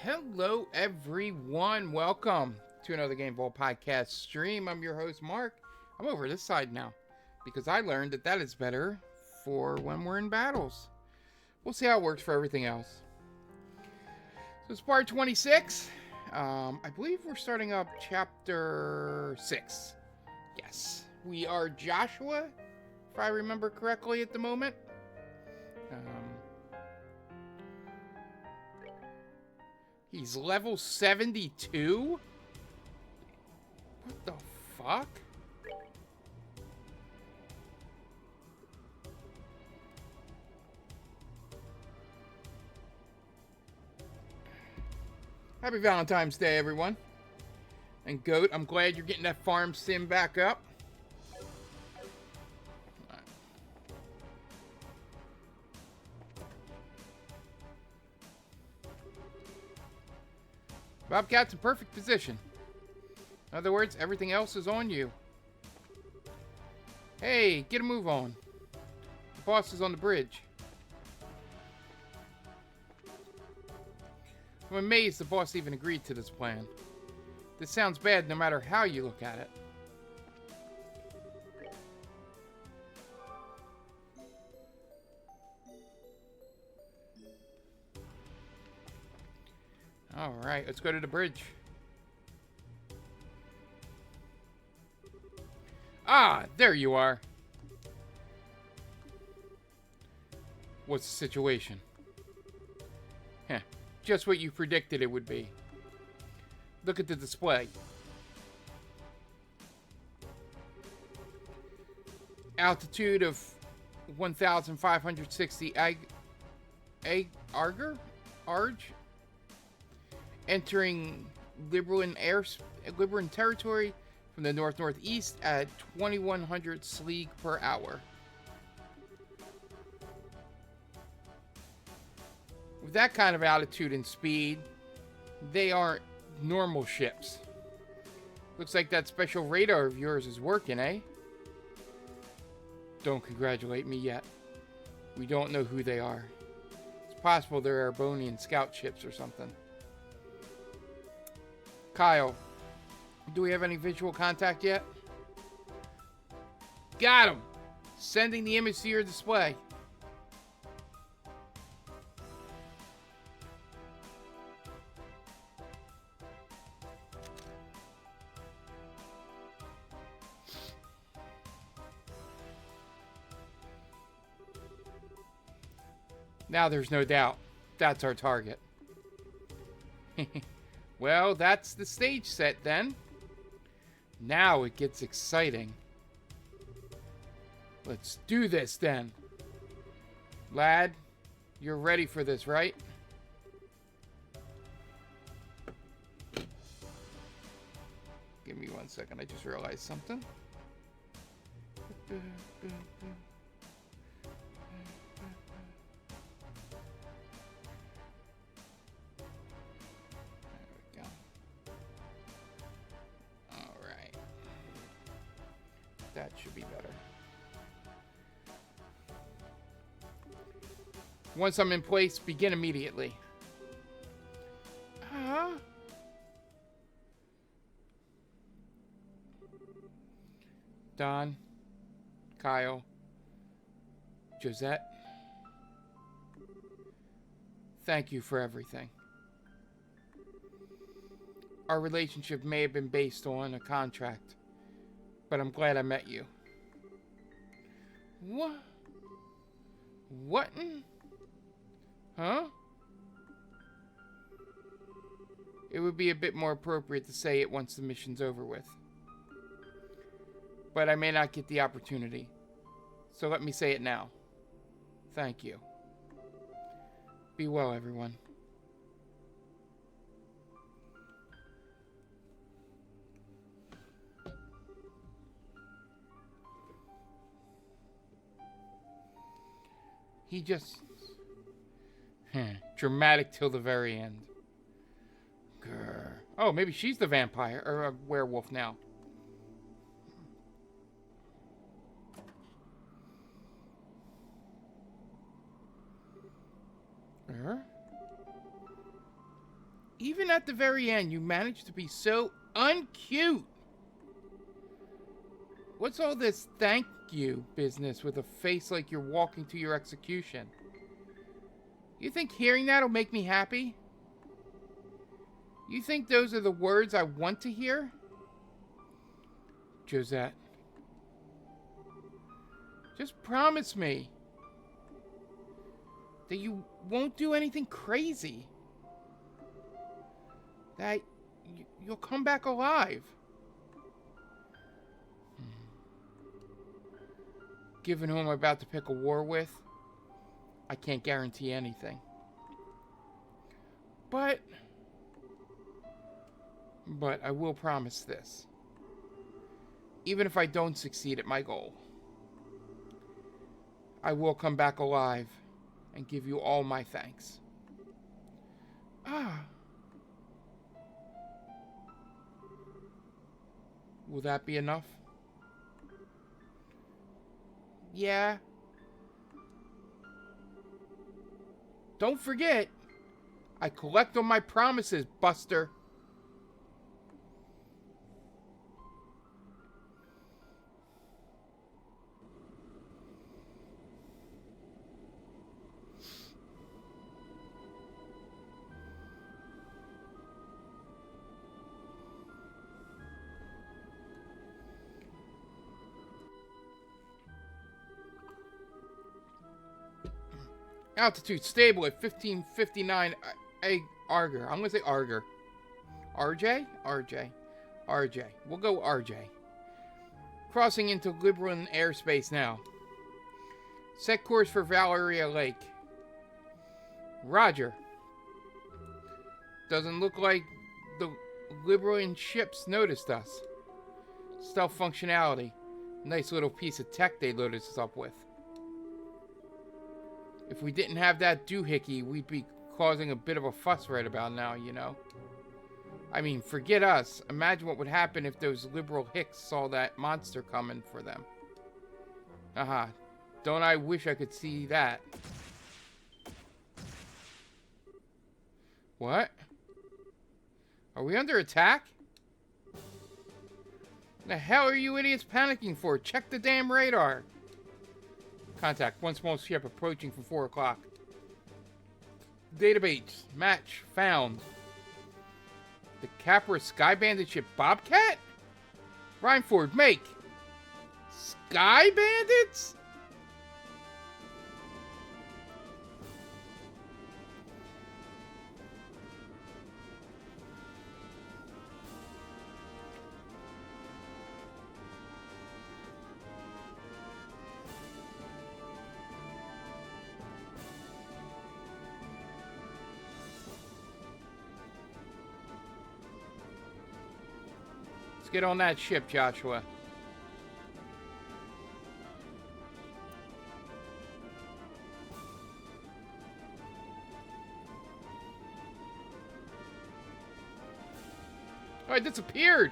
Hello, everyone. Welcome to another Game Vault podcast stream. I'm your host, Mark. I'm over this side now because I learned that is better for when we're in battles. We'll see how it works for everything else. So it's part 26. I believe we're starting up chapter 6. Yes, we are Joshua, if I remember correctly at the moment. He's level 72? What the fuck? Happy Valentine's Day, everyone. And Goat, I'm glad you're getting that farm sim back up. Bobcat's in perfect position. In other words, everything else is on you. Hey, get a move on. The boss is on the bridge. I'm amazed the boss even agreed to this plan. This sounds bad no matter how you look at it. Alright, let's go to the bridge. Ah, there you are. What's the situation? Heh, just what you predicted it would be. Look at the display. Altitude of 1,560 Arg? Entering Liberan territory from the north-northeast at 2,100 Sleek per hour. With that kind of altitude and speed, they aren't normal ships. Looks like that special radar of yours is working, eh? Don't congratulate me yet. We don't know who they are. It's possible they're Arbonian scout ships or something. Kyle, do we have any visual contact yet? Got him! Sending the image to your display. Now there's no doubt. That's our target. Well, that's the stage set then. Now it gets exciting. Let's do this then. Lad, you're ready for this, right? Give me 1 second. I just realized something. That should be better. Once I'm in place, begin immediately. Don, Kyle, Josette, thank you for everything. Our relationship may have been based on a contract, but I'm glad I met you. What? What? Huh? It would be a bit more appropriate to say it once the mission's over with. But I may not get the opportunity. So let me say it now. Thank you. Be well, everyone. He just... dramatic till the very end. Grr. Oh, maybe she's the vampire, or a werewolf now. Even at the very end, you managed to be so uncute. What's all this thank you business with a face like you're walking to your execution? You think hearing that'll make me happy? You think those are the words I want to hear? Josette, just promise me that you won't do anything crazy. That you'll come back alive. Given who I'm about to pick a war with, I can't guarantee anything. But I will promise this. Even if I don't succeed at my goal, I will come back alive and give you all my thanks. Will that be enough? Yeah. Don't forget, I collect on my promises, Buster. Altitude stable at 1559 Arger. I'm going to say Arger. RJ? RJ. We'll go RJ. Crossing into Liberan airspace now. Set course for Valeria Lake. Roger. Doesn't look like the Liberan ships noticed us. Stealth functionality. Nice little piece of tech they loaded us up with. If we didn't have that doohickey, we'd be causing a bit of a fuss right about now, you know? I mean, forget us. Imagine what would happen if those liberal hicks saw that monster coming for them. Don't I wish I could see that? What? Are we under attack? The hell are you idiots panicking for? Check the damn radar. Contact. One small ship approaching from 4 o'clock. Database. Match. Found. The Capra Sky Bandit ship Bobcat? Rhineford, make. Sky Bandits? Get on that ship, Joshua. Oh, it disappeared.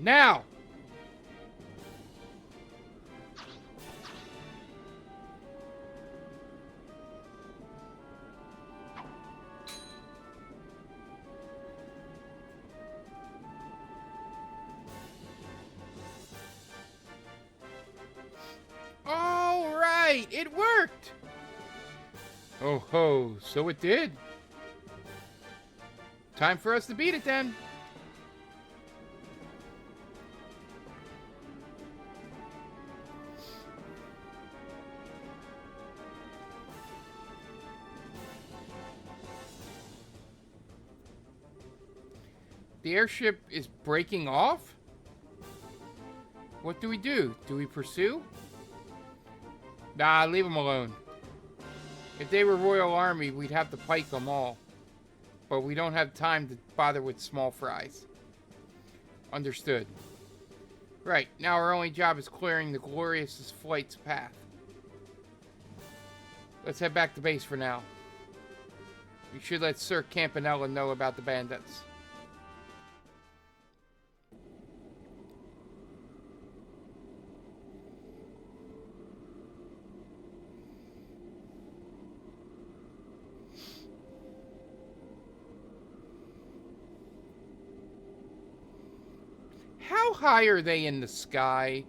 Now! All right, it worked! Oh ho, so it did. Time for us to beat it then. The airship is breaking off? What do we do? Do we pursue? Nah, leave them alone. If they were Royal Army, we'd have to pike them all. But we don't have time to bother with small fries. Understood. Right, now our only job is clearing the Glorious flight's path. Let's head back to base for now. You should let Sir Campanella know about the bandits. How high are they in the sky?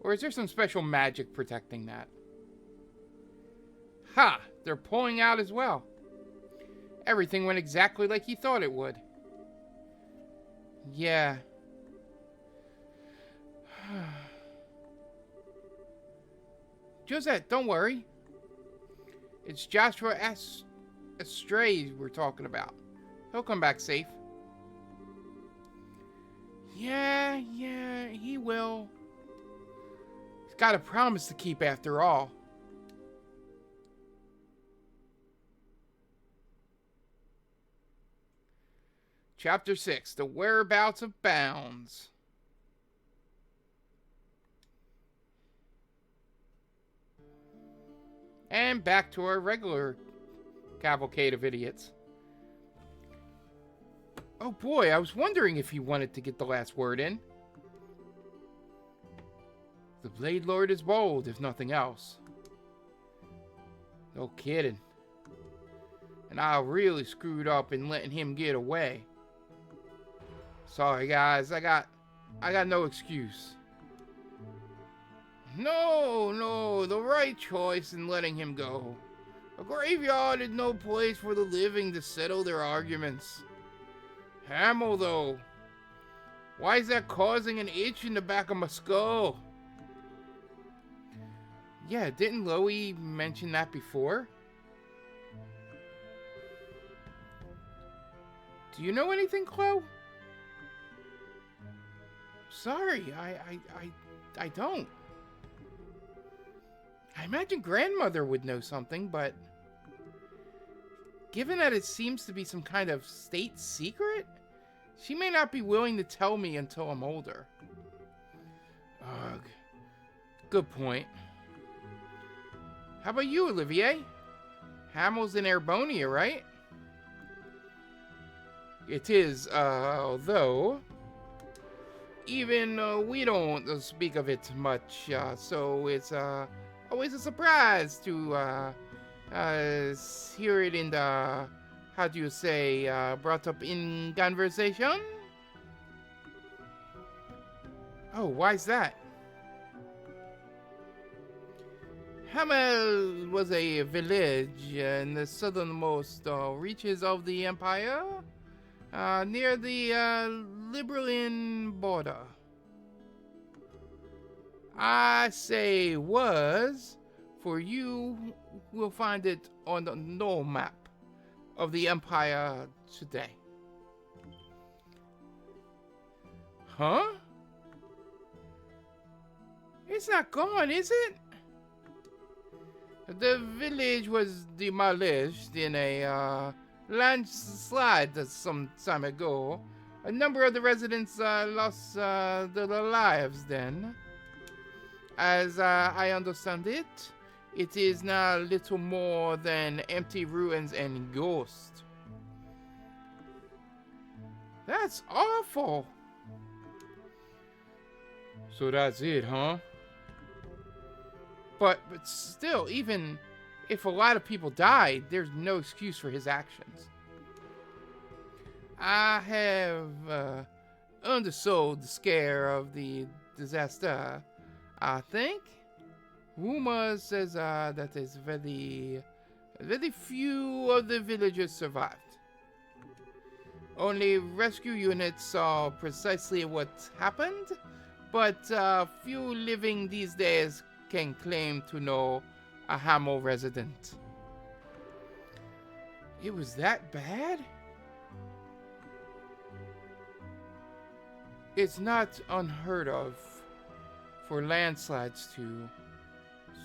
Or is there some special magic protecting that? Ha! They're pulling out as well. Everything went exactly like he thought it would. Yeah. Josette, don't worry. It's Joshua Estray we're talking about. He'll come back safe. Yeah, he will. He's got a promise to keep after all. Chapter 6, The Whereabouts of Bounds. And back to our regular cavalcade of idiots. Oh boy, I was wondering if he wanted to get the last word in. The Blade Lord is bold, if nothing else. No kidding. And I really screwed up in letting him get away. Sorry guys, I got no excuse. No, the right choice in letting him go. A graveyard is no place for the living to settle their arguments. Hamill, though. Why is that causing an itch in the back of my skull? Yeah, didn't Loie mention that before? Do you know anything, Chloe? Sorry, I don't. I imagine grandmother would know something, but given that it seems to be some kind of state secret, she may not be willing to tell me until I'm older. Ugh. Good point. How about you, Olivier? Hamill's in Erebonia, right? It is, although even we don't speak of it much, so it's always a surprise to hear it in the, how do you say, brought up in conversation? Oh, why's that? Hamel was a village in the southernmost reaches of the empire, near the Liberlin border. I say was, for you will find it on the no map of the empire today. Huh? It's not gone, is it? The village was demolished in a landslide some time ago. A number of the residents lost their lives then. As I understand it, it is now little more than empty ruins and ghosts. That's awful. So that's it, huh? But still, even if a lot of people died, there's no excuse for his actions. I have undersold the scare of the disaster, I think. Rumor says that is very few of the villagers survived. Only rescue units saw precisely what happened, but few living these days can claim to know a Hamel resident. It was that bad? It's not unheard of for landslides to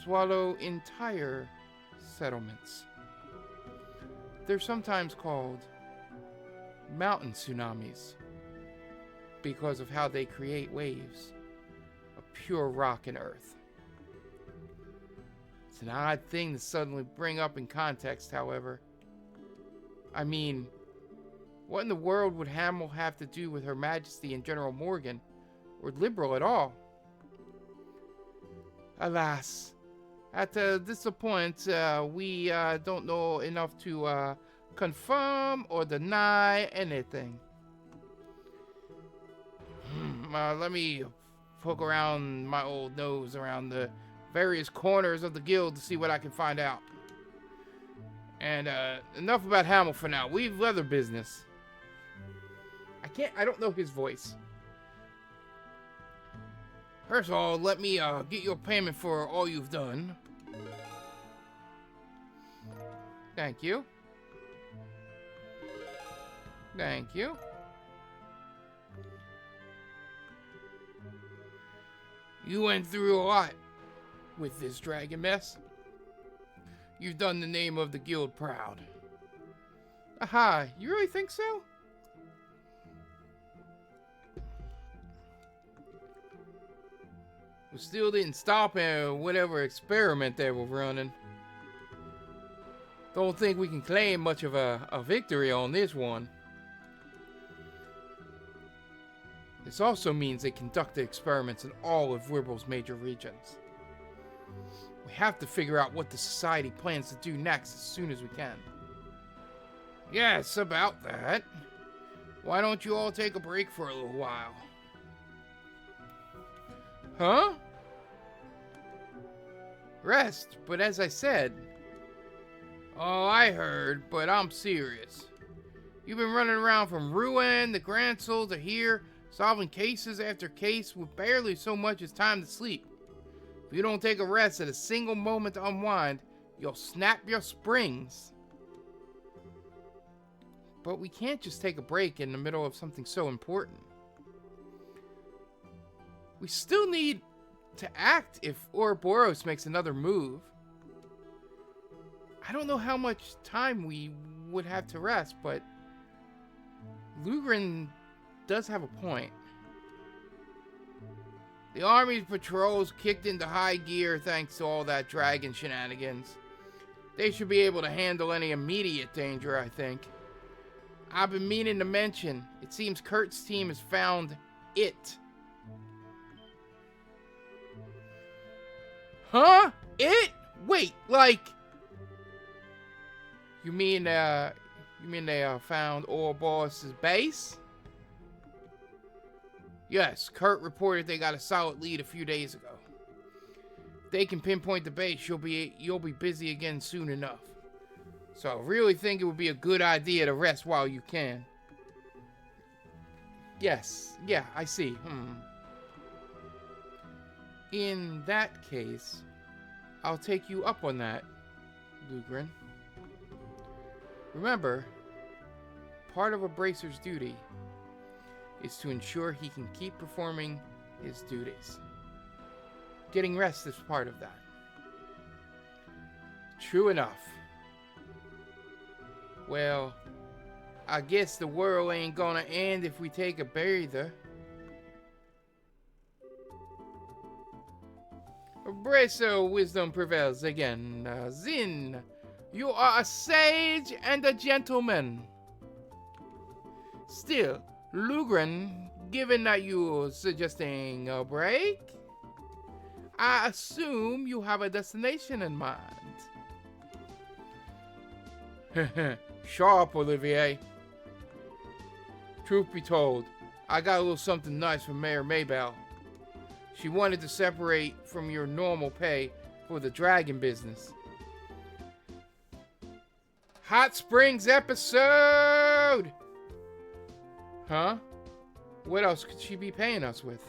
swallow entire settlements. They're sometimes called mountain tsunamis because of how they create waves of pure rock and earth. It's an odd thing to suddenly bring up in context, however. I mean, what in the world would Hamill have to do with Her Majesty and General Morgan, or Liberal at all? Alas, at this point, we don't know enough to confirm or deny anything. Let me poke around my old nose around the various corners of the guild to see what I can find out. And enough about Hamill for now. We've other business. I don't know his voice. First of all, let me get your payment for all you've done. Thank you. Thank you. You went through a lot with this dragon mess. You've done the name of the guild proud. Aha, you really think so? We still didn't stop whatever experiment they were running. Don't think we can claim much of a victory on this one. This also means they conducted experiments in all of Wirbel's major regions. We have to figure out what the Society plans to do next as soon as we can. Yes, about that. Why don't you all take a break for a little while? Huh? Rest, but as I said... Oh, I heard, but I'm serious. You've been running around from Ruin to Grancel to here, solving cases after case with barely so much as time to sleep. If you don't take a rest at a single moment to unwind, you'll snap your springs. But we can't just take a break in the middle of something so important. We still need to act if Ouroboros makes another move. I don't know how much time we would have to rest, but Lugren does have a point. The army's patrols kicked into high gear thanks to all that dragon shenanigans. They should be able to handle any immediate danger, I think. I've been meaning to mention, it seems Kurt's team has found it. Huh? It? Wait, like... You mean they found Ouroboros' base? Yes, Kurt reported they got a solid lead a few days ago. If they can pinpoint the base, you'll be busy again soon enough. So I really think it would be a good idea to rest while you can. Yes, yeah, I see. In that case, I'll take you up on that, Lugren. Remember, part of a bracer's duty is to ensure he can keep performing his duties. Getting rest is part of that. True enough. Well, I guess the world ain't gonna end if we take a breather. Bracer wisdom prevails again. Zin, you are a sage and a gentleman. Still, Lugren, given that you're suggesting a break, I assume you have a destination in mind. Sharp, Olivier. Truth be told, I got a little something nice from Mayor Maybell. She wanted to separate from your normal pay for the dragon business. Hot Springs episode! Huh? What else could she be paying us with?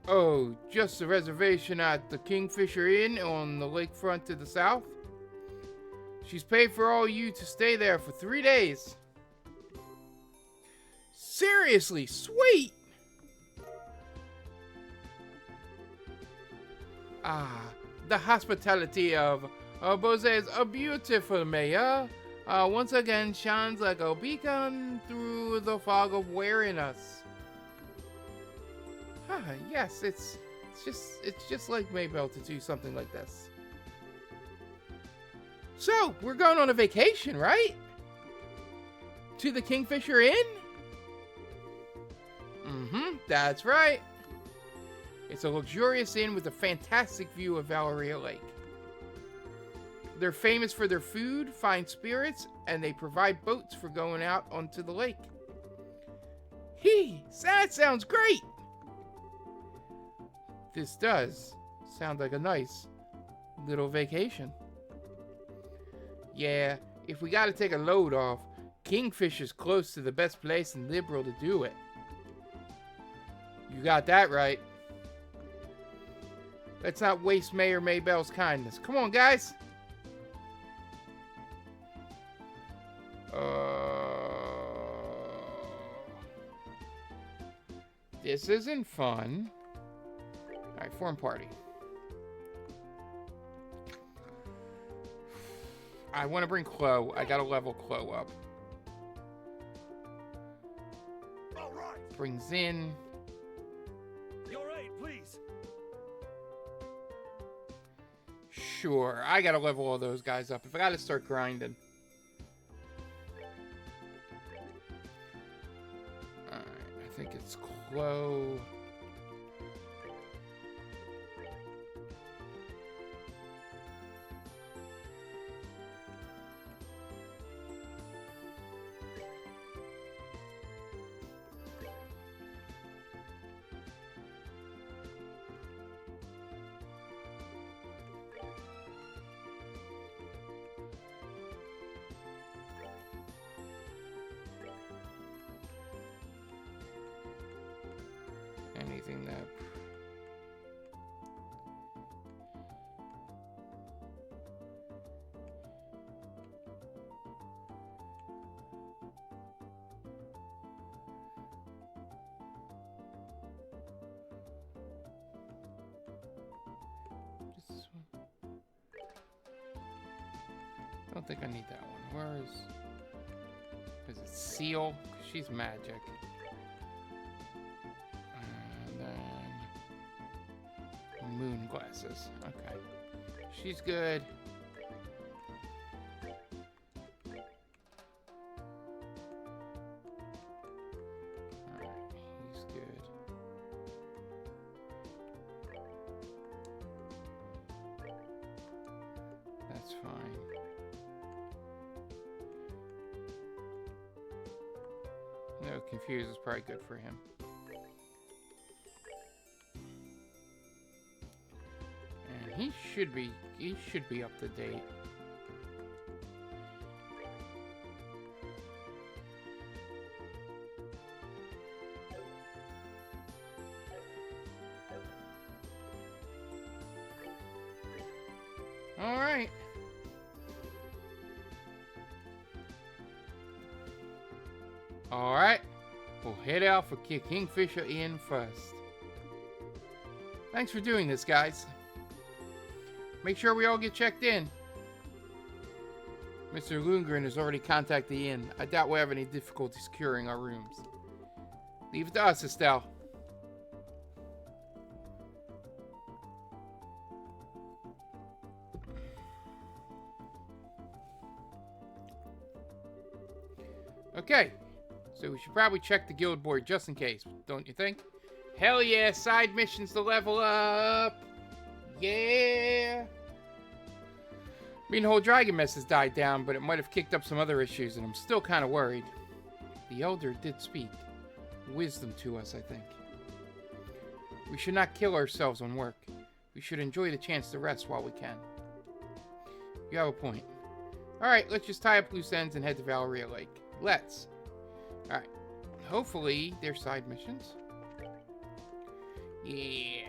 Oh, just a reservation at the Kingfisher Inn on the lakefront to the south. She's paid for all you to stay there for 3 days. Seriously, sweet! Ah, the hospitality of Bose is a beautiful mayor. Once again shines like a beacon through the fog of weariness. Yes, it's It's just like Maybell to do something like this. So, we're going on a vacation, right? To the Kingfisher Inn? That's right. It's a luxurious inn with a fantastic view of Valeria Lake. They're famous for their food, fine spirits, and they provide boats for going out onto the lake. That sounds great! This does sound like a nice little vacation. Yeah, if we gotta take a load off, Kingfisher's close to the best place in Liberal to do it. You got that right. Let's not waste Mayor Maybell's kindness. Come on, guys. This isn't fun. Alright, form party. I want to bring Chloe. I gotta level Chloe up. All right. Brings in. Your aid, please. Sure, I gotta level all those guys up. If I gotta start grinding. Alright, I think it's Chloe. Anything that... This one. I don't think I need that one. Where is it Seal? She's magic. Moon glasses. Okay. She's good. Alright, he's good. That's fine. No, Confuse is probably good for him. He should be up to date. All right. All right. We'll head out for Kingfisher Inn first. Thanks for doing this, guys. Make sure we all get checked in. Mr. Lundgren has already contacted the inn. I doubt we'll have any difficulty securing our rooms. Leave it to us, Estelle. Okay, so we should probably check the guild board just in case, don't you think? Hell yeah, side missions to level up! Yeah! I mean, the whole dragon mess has died down, but it might have kicked up some other issues, and I'm still kind of worried. The Elder did speak wisdom to us, I think. We should not kill ourselves on work. We should enjoy the chance to rest while we can. You have a point. Alright, let's just tie up loose ends and head to Valeria Lake. Let's. Alright. Hopefully, they're side missions. Yeah.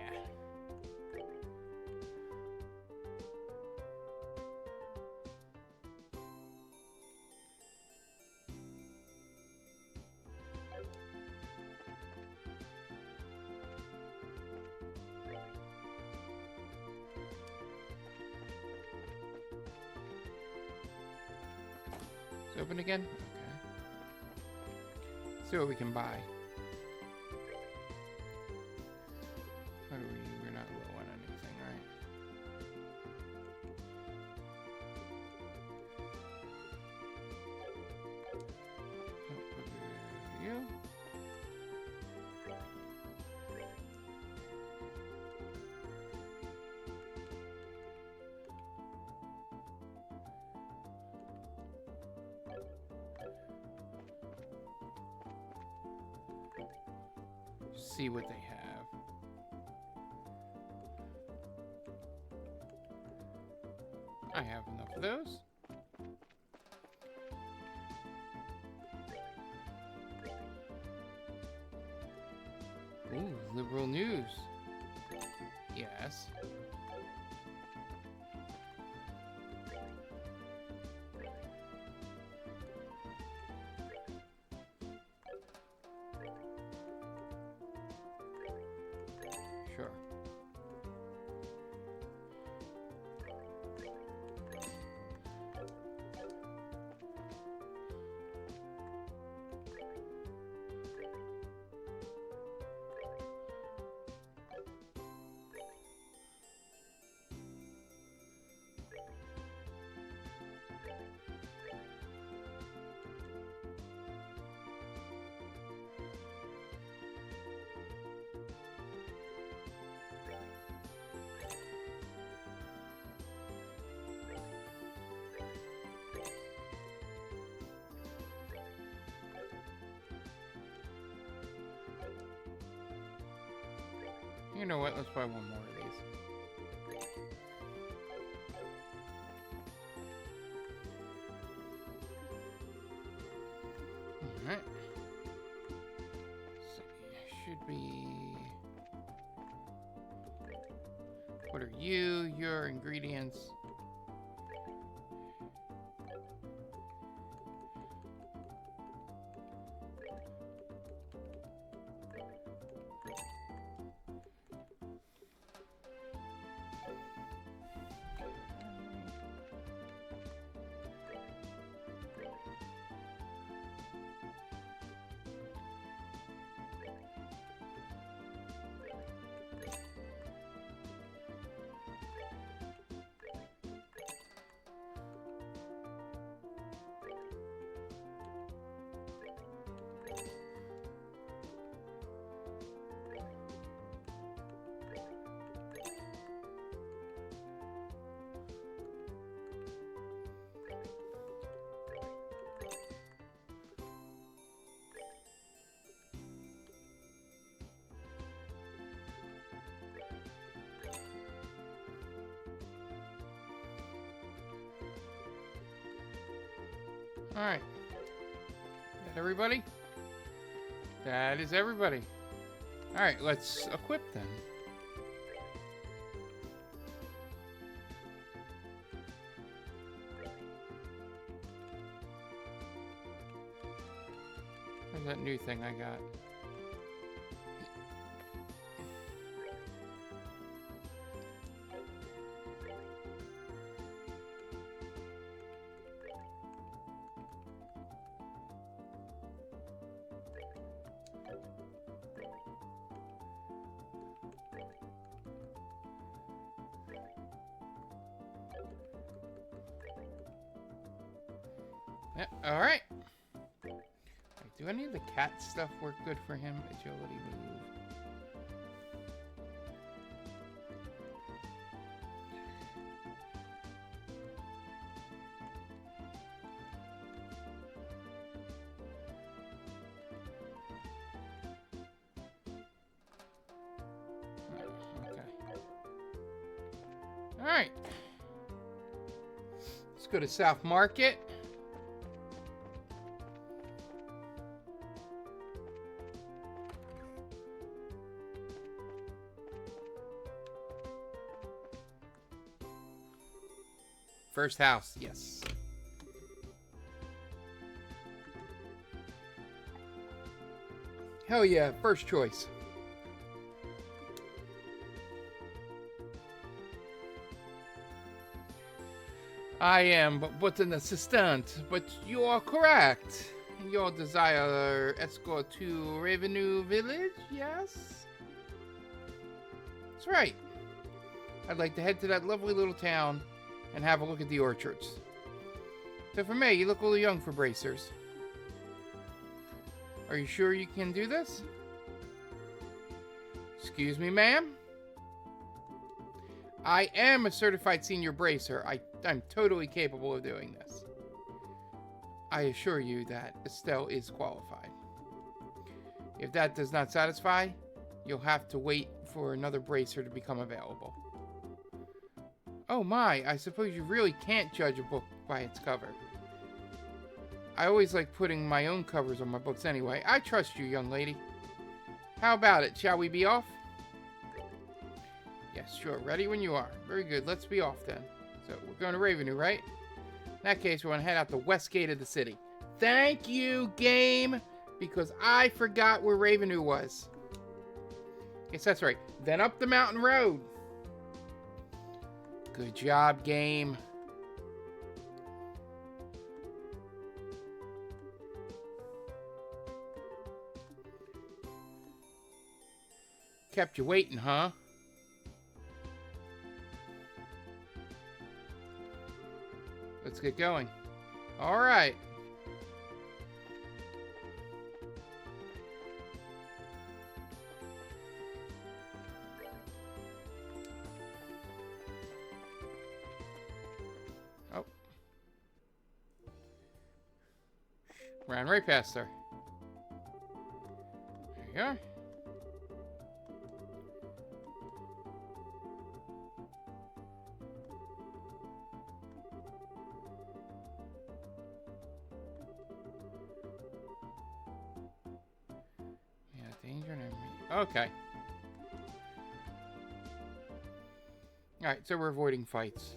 Open again? Okay. See what we can buy. How do we're not see what they have. I have enough of those. Ooh, liberal news. Yes. Sure. You know what? Let's buy one more of these. Alright. So, should be... What are you? Your ingredients. Alright. That everybody? That is everybody. Alright, let's equip then. Where's that new thing I got? Yeah, all right. Wait, do any of the cat stuff work good for him? Agility move. Okay. All right. Let's go to South Market. First house, yes. Hell yeah, first choice. I am but an assistant, but you are correct. Your desire escort to Revenue Village, yes? That's right. I'd like to head to that lovely little town and have a look at the orchards. So for me, you look a little young for bracers. Are you sure you can do this? Excuse me, ma'am? I am a certified senior bracer. I'm totally capable of doing this. I assure you that Estelle is qualified. If that does not satisfy, you'll have to wait for another bracer to become available. Oh my, I suppose you really can't judge a book by its cover. I always like putting my own covers on my books anyway. I trust you, young lady. How about it? Shall we be off? Yes, sure. Ready when you are. Very good. Let's be off then. So, we're going to Ravenwood, right? In that case, we're going to head out the west gate of the city. Thank you, game, because I forgot where Ravenwood was. Yes, that's right. Then up the mountain road. Good job, game. Kept you waiting, huh? Let's get going. All right. Oh. Ran right past her. There you go. Okay. Alright, so we're avoiding fights.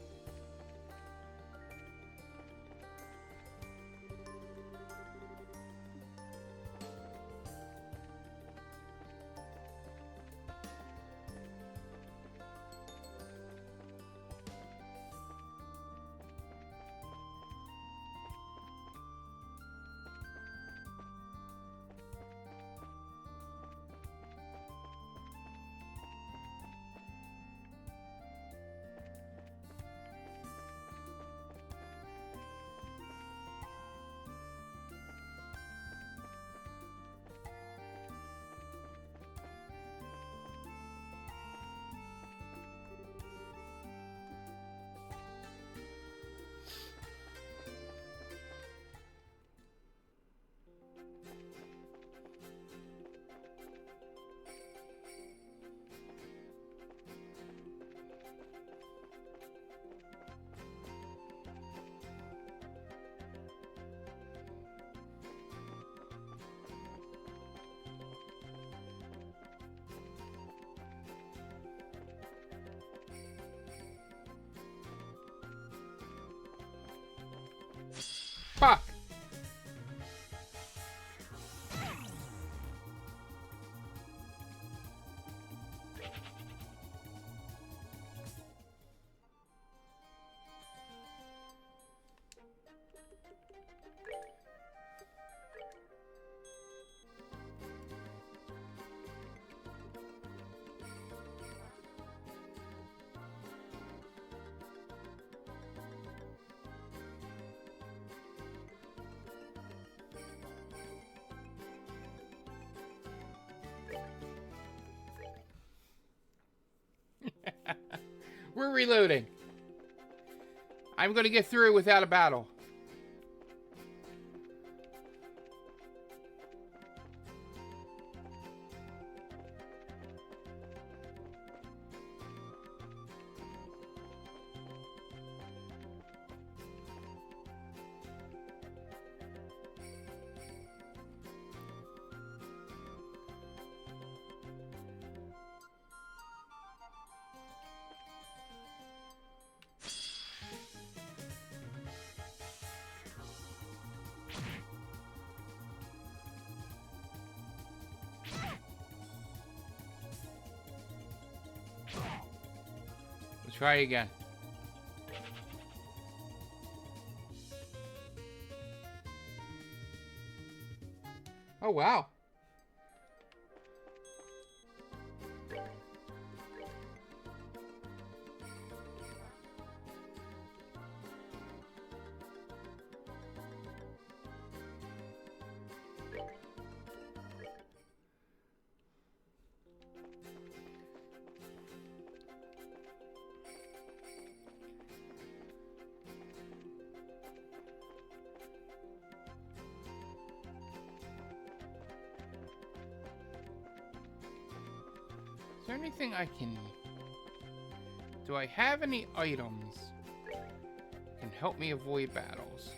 Fuck! We're reloading. I'm going to get through without a battle. Try again. Oh, wow. there anything I can... Do I have any items that can help me avoid battles?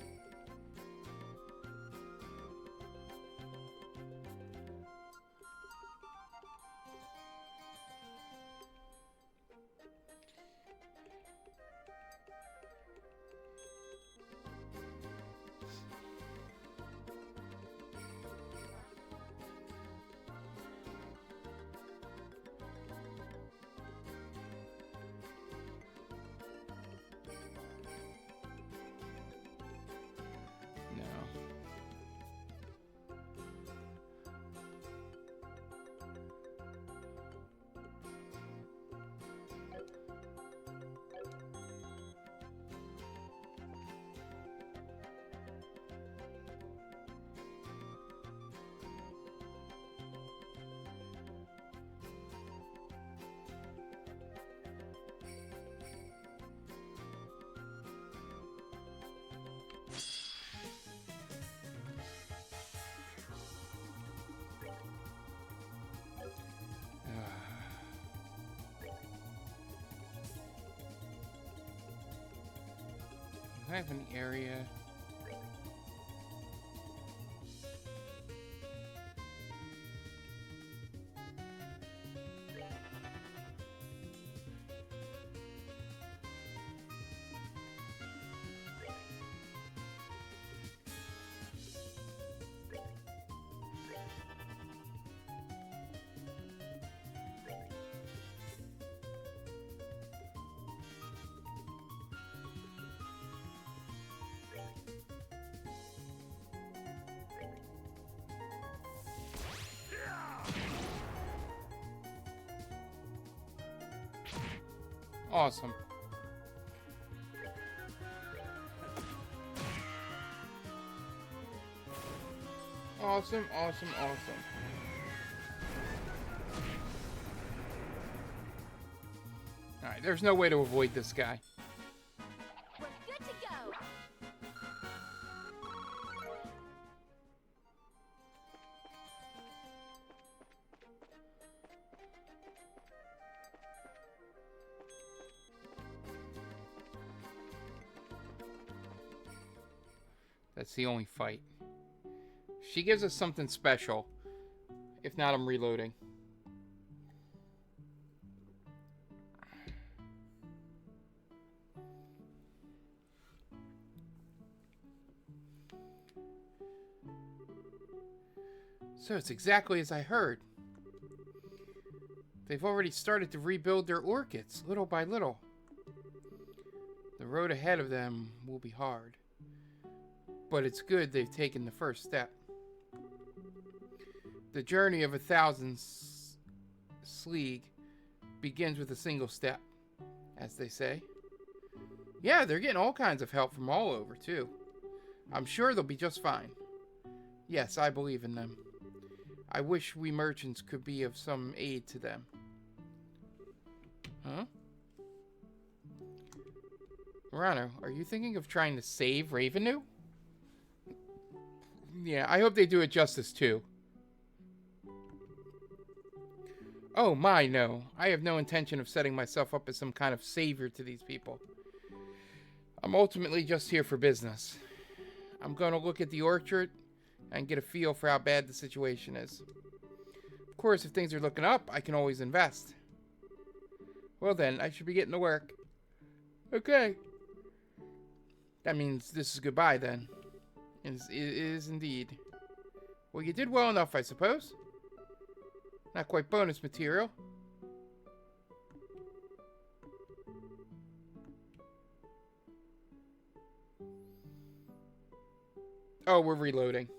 Do I have an area? Awesome. Awesome, awesome, awesome. Alright, there's no way to avoid this guy. We're good to go. That's the only fight. She gives us something special. If not, I'm reloading. So it's exactly as I heard. They've already started to rebuild their orchids, little by little. The road ahead of them will be hard. But it's good they've taken the first step. The journey of 1,000 Sleeg begins with a single step, as they say. Yeah, they're getting all kinds of help from all over, too. I'm sure they'll be just fine. Yes, I believe in them. I wish we merchants could be of some aid to them. Huh? Murano, are you thinking of trying to save Ravenue? Yeah, I hope they do it justice, too. Oh my, no. I have no intention of setting myself up as some kind of savior to these people. I'm ultimately just here for business. I'm going to look at the orchard and get a feel for how bad the situation is. Of course, if things are looking up, I can always invest. Well then, I should be getting to work. Okay. That means this is goodbye then. It is indeed. Well, you did well enough, I suppose. Not quite bonus material. Oh, we're reloading.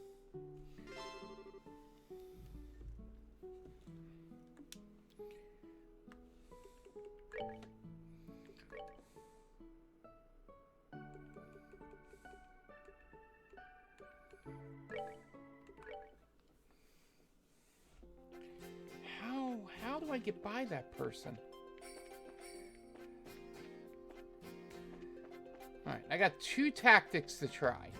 How do I get by that person? Alright, I got 2 tactics to try.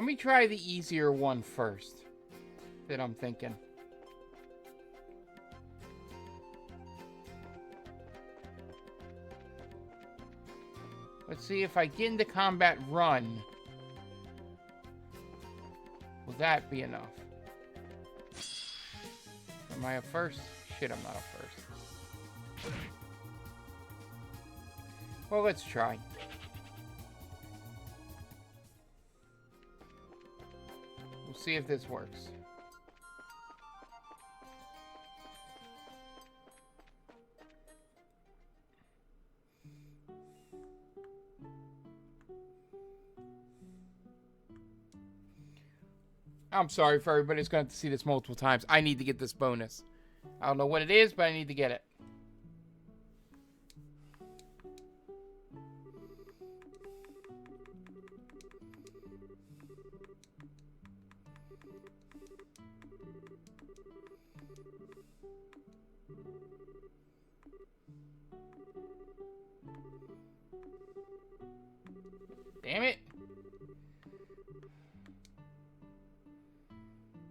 Let me try the easier one first. That I'm thinking. Let's see if I get into combat run. Will that be enough? Am I up first? Shit, I'm not up first. Well, let's try. We'll see if this works. I'm sorry for everybody who's going to see this multiple times. I need to get this bonus. I don't know what it is, but I need to get it. Damn it.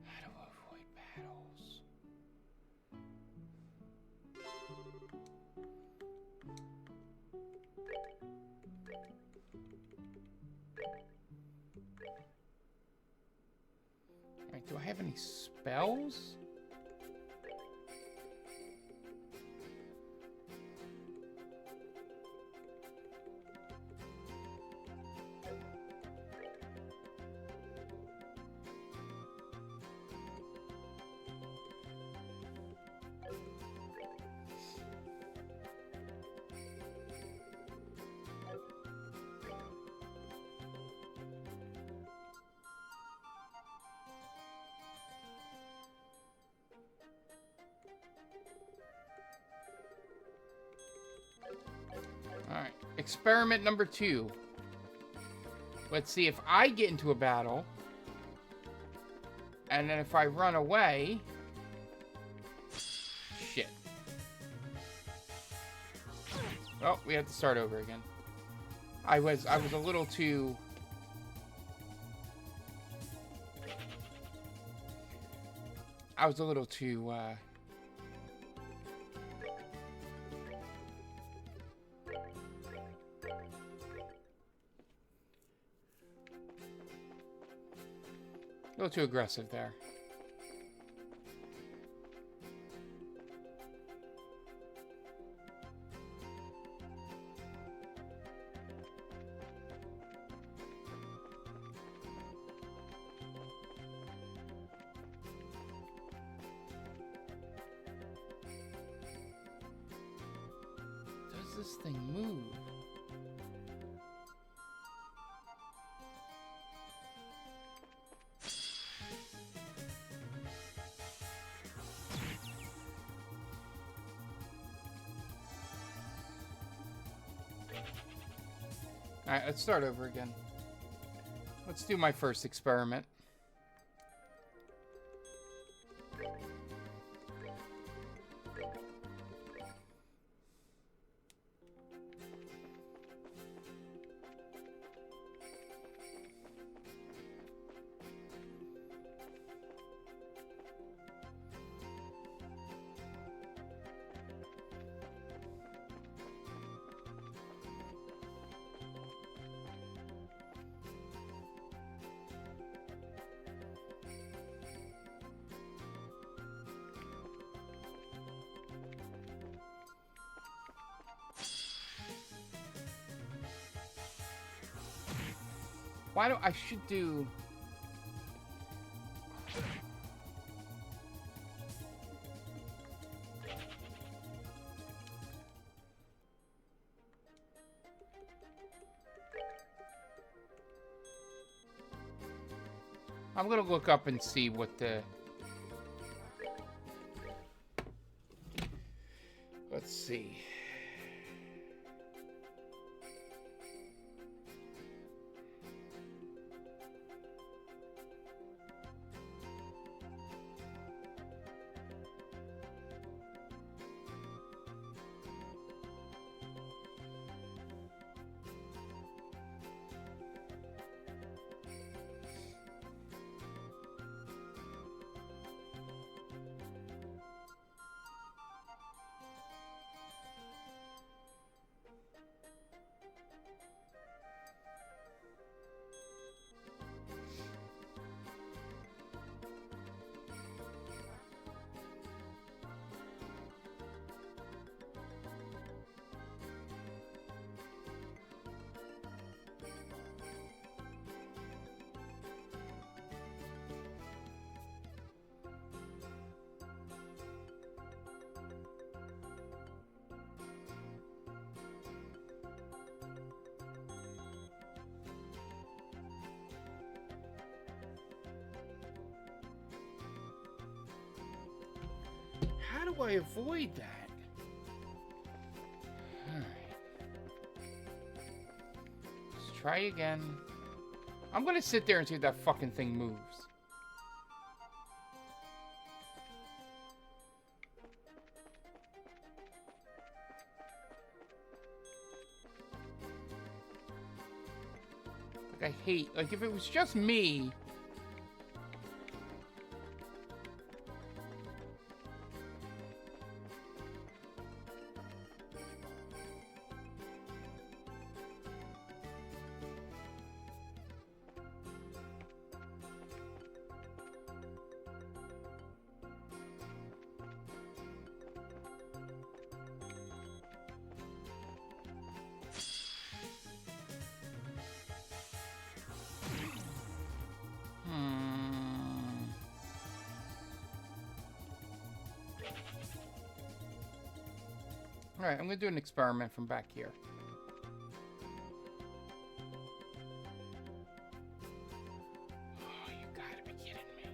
How to avoid battles. Alright, do I have any spells? Alright, experiment number 2. Let's see if I get into a battle. And then if I run away... Shit. Oh, we have to start over again. I was a little too... I was a little too, a little too aggressive there. Does this thing move? Alright, let's start over again. Let's do my first experiment. Why do I should do... I'm gonna look up and see what the... Let's see. do I avoid that? Alright. Let's try again. I'm gonna sit there and see if that fucking thing moves. Like, I hate... Like, if it was just me... Alright, I'm gonna do an experiment from back here. Oh, you gotta be kidding me.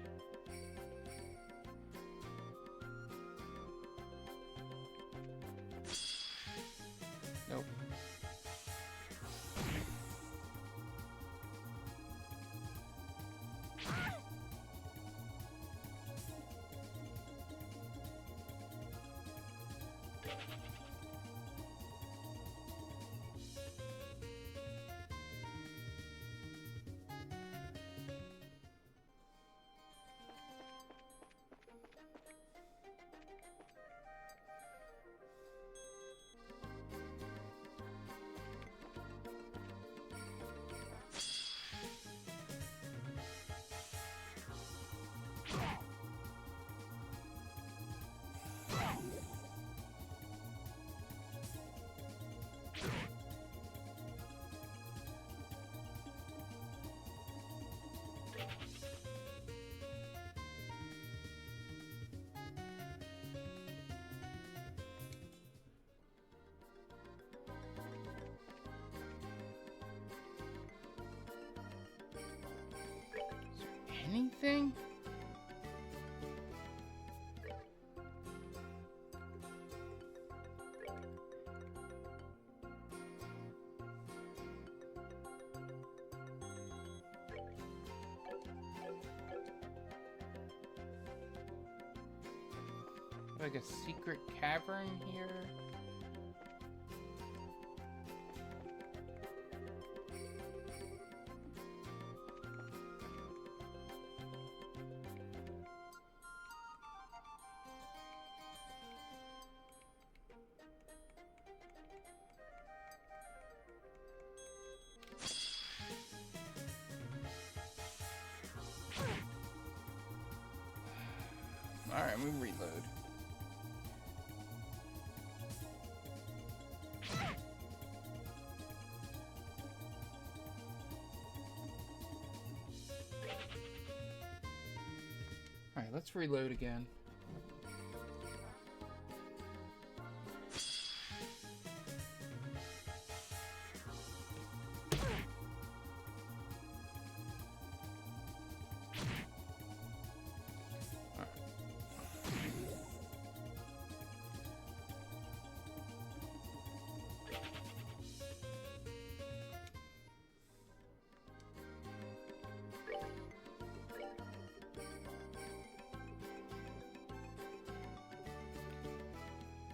Nope. Anything? Like a secret cavern here? Alright, we reload. Alright, let's reload again.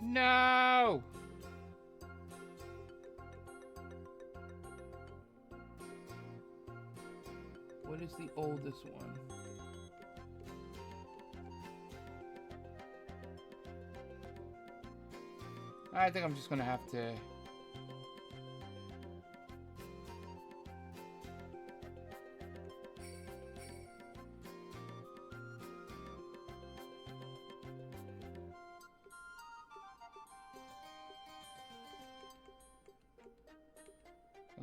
No! What is the oldest one? I think I'm just gonna have to...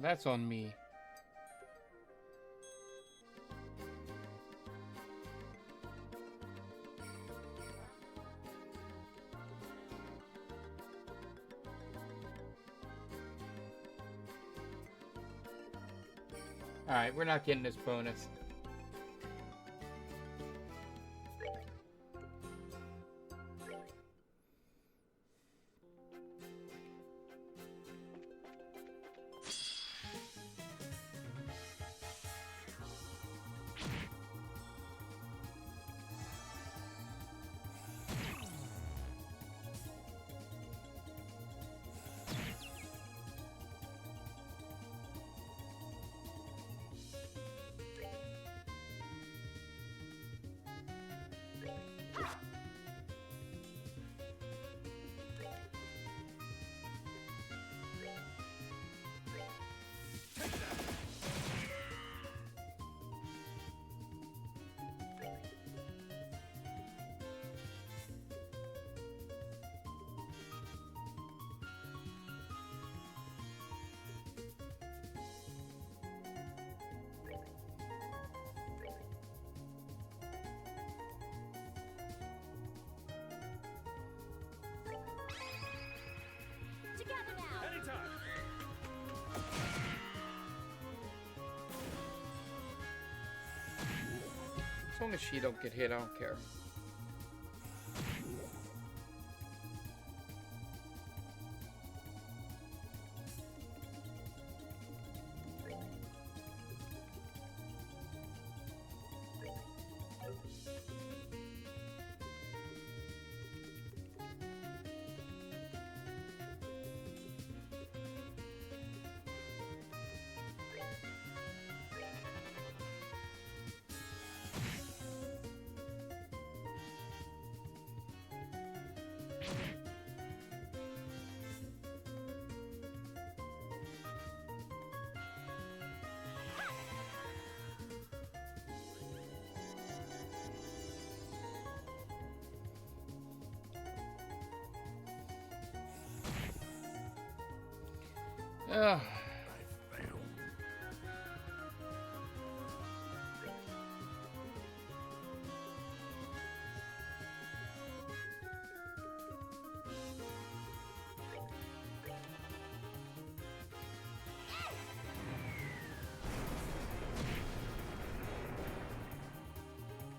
That's on me. Alright, we're not getting this bonus. long as she don't get hit, I don't care. Ugh.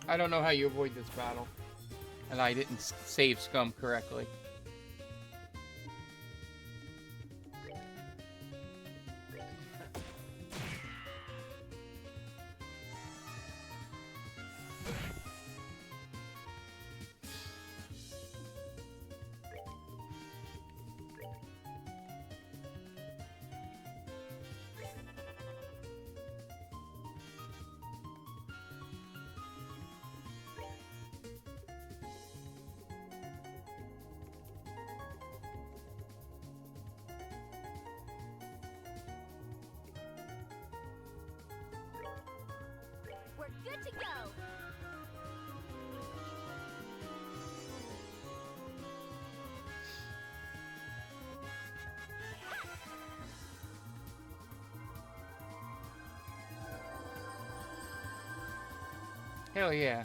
I don't know how you avoid this battle. And I didn't save Scum correctly. We're good to go. Hell yeah.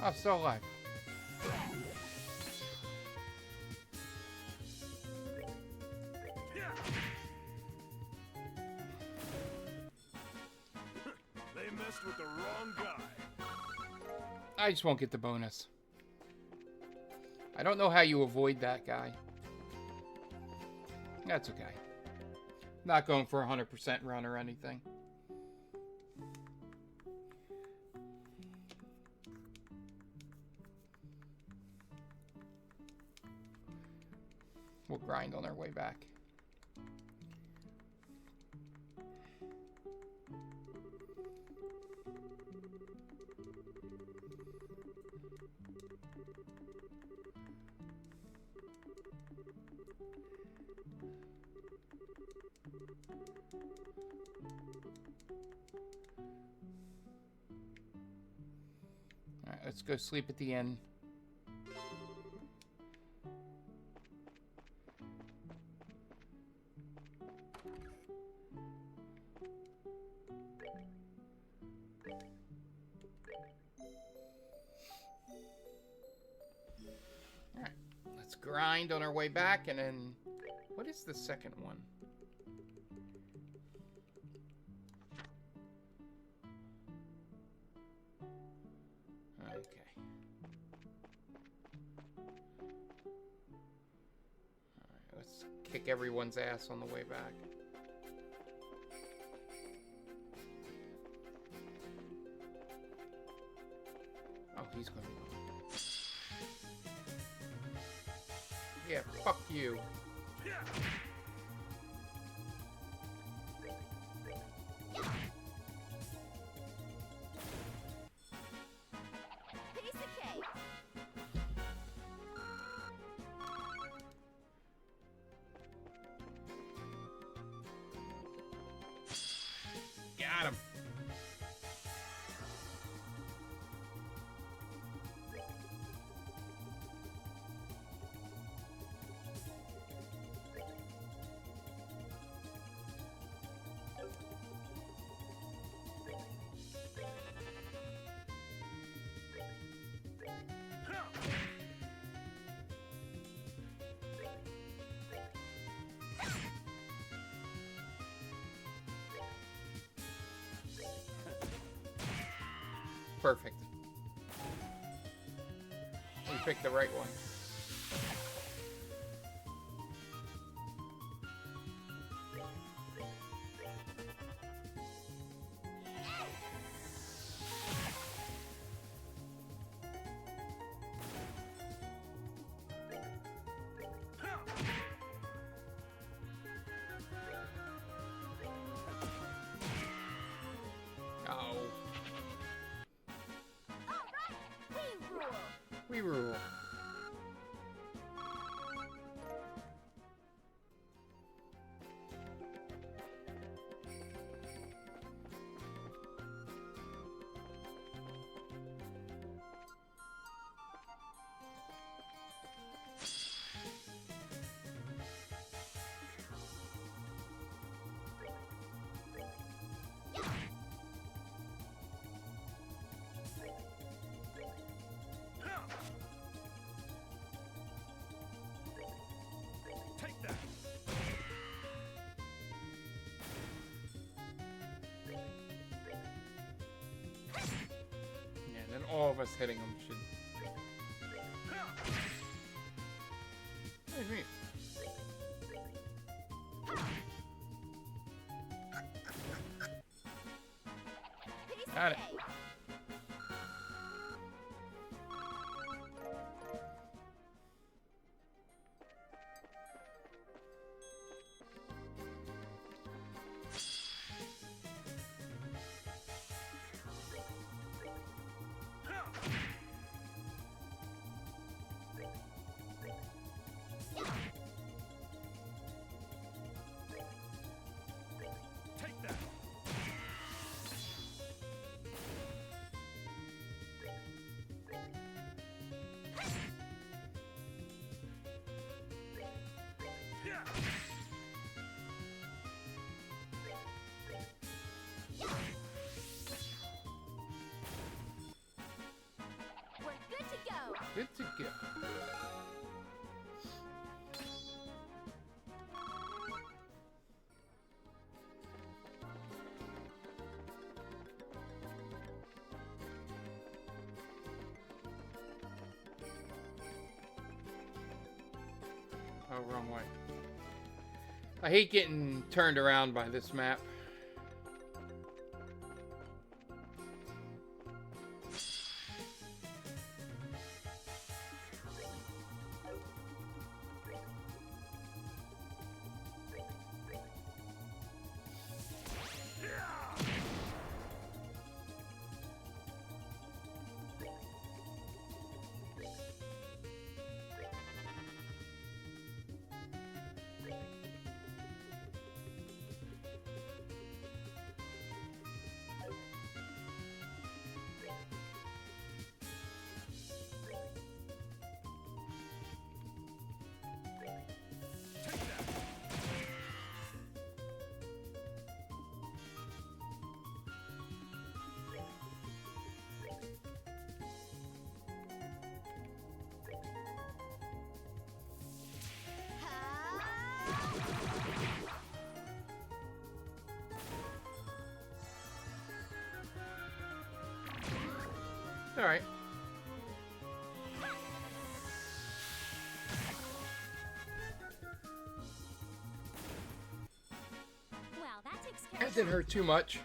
Oh, still alive. They messed with the wrong guy. I just won't get the bonus. I don't know how you avoid that guy. That's okay. Not going for a 100% run or anything. We'll grind on our way back. All right, let's go sleep at the inn. Alright, let's grind on our way back, and then what is the second one? Okay. Alright, let's kick everyone's ass on the way back. Oh, he's gonna go. Yeah, fuck you. Piece of cake. Got him. perfect. We picked the right one. Oh, We rule. we rule. Take that. Yeah, and then all of us hitting them should. What do you mean? Piece Got of it. cake. Take that. Yeah. We're good to go. Good to go. Oh, wrong way. I hate getting turned around by this map. All right. Well, that takes care That of didn't hurt too much.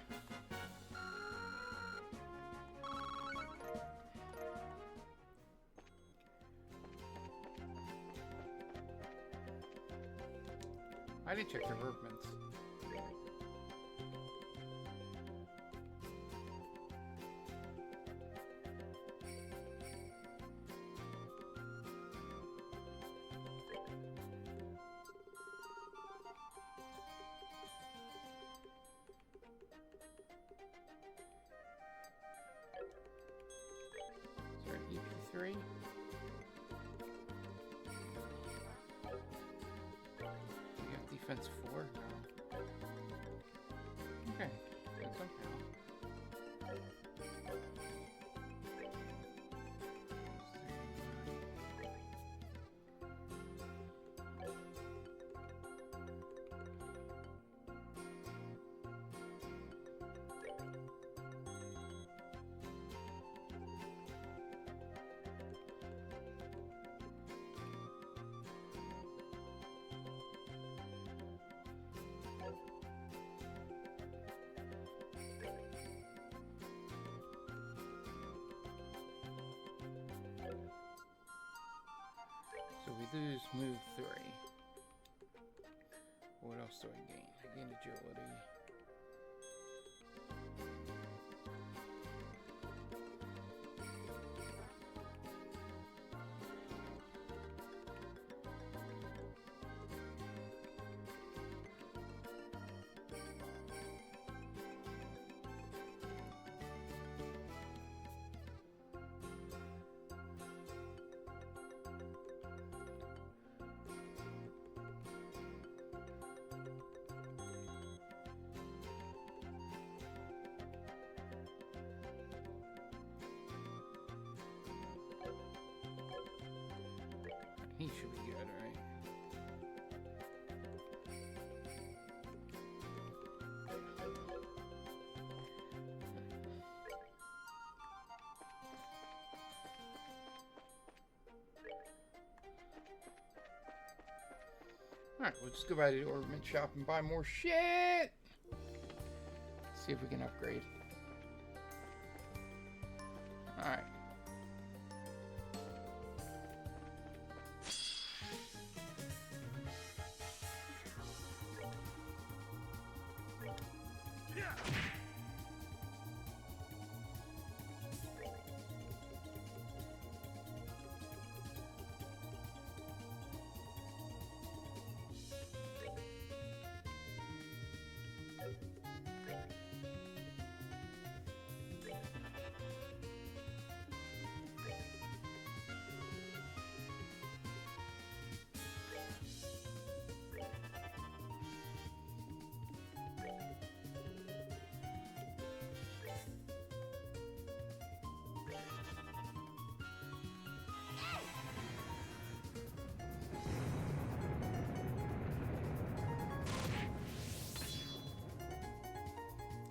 I didn't check the movements. Is there an EP3? We got defense 4? No. Okay. Good somehow. So we lose move 3. What else do I gain? I gain agility. He should be good, right? Alright, we'll just go by to the ornament shop and buy more shit! See if we can upgrade. Alright.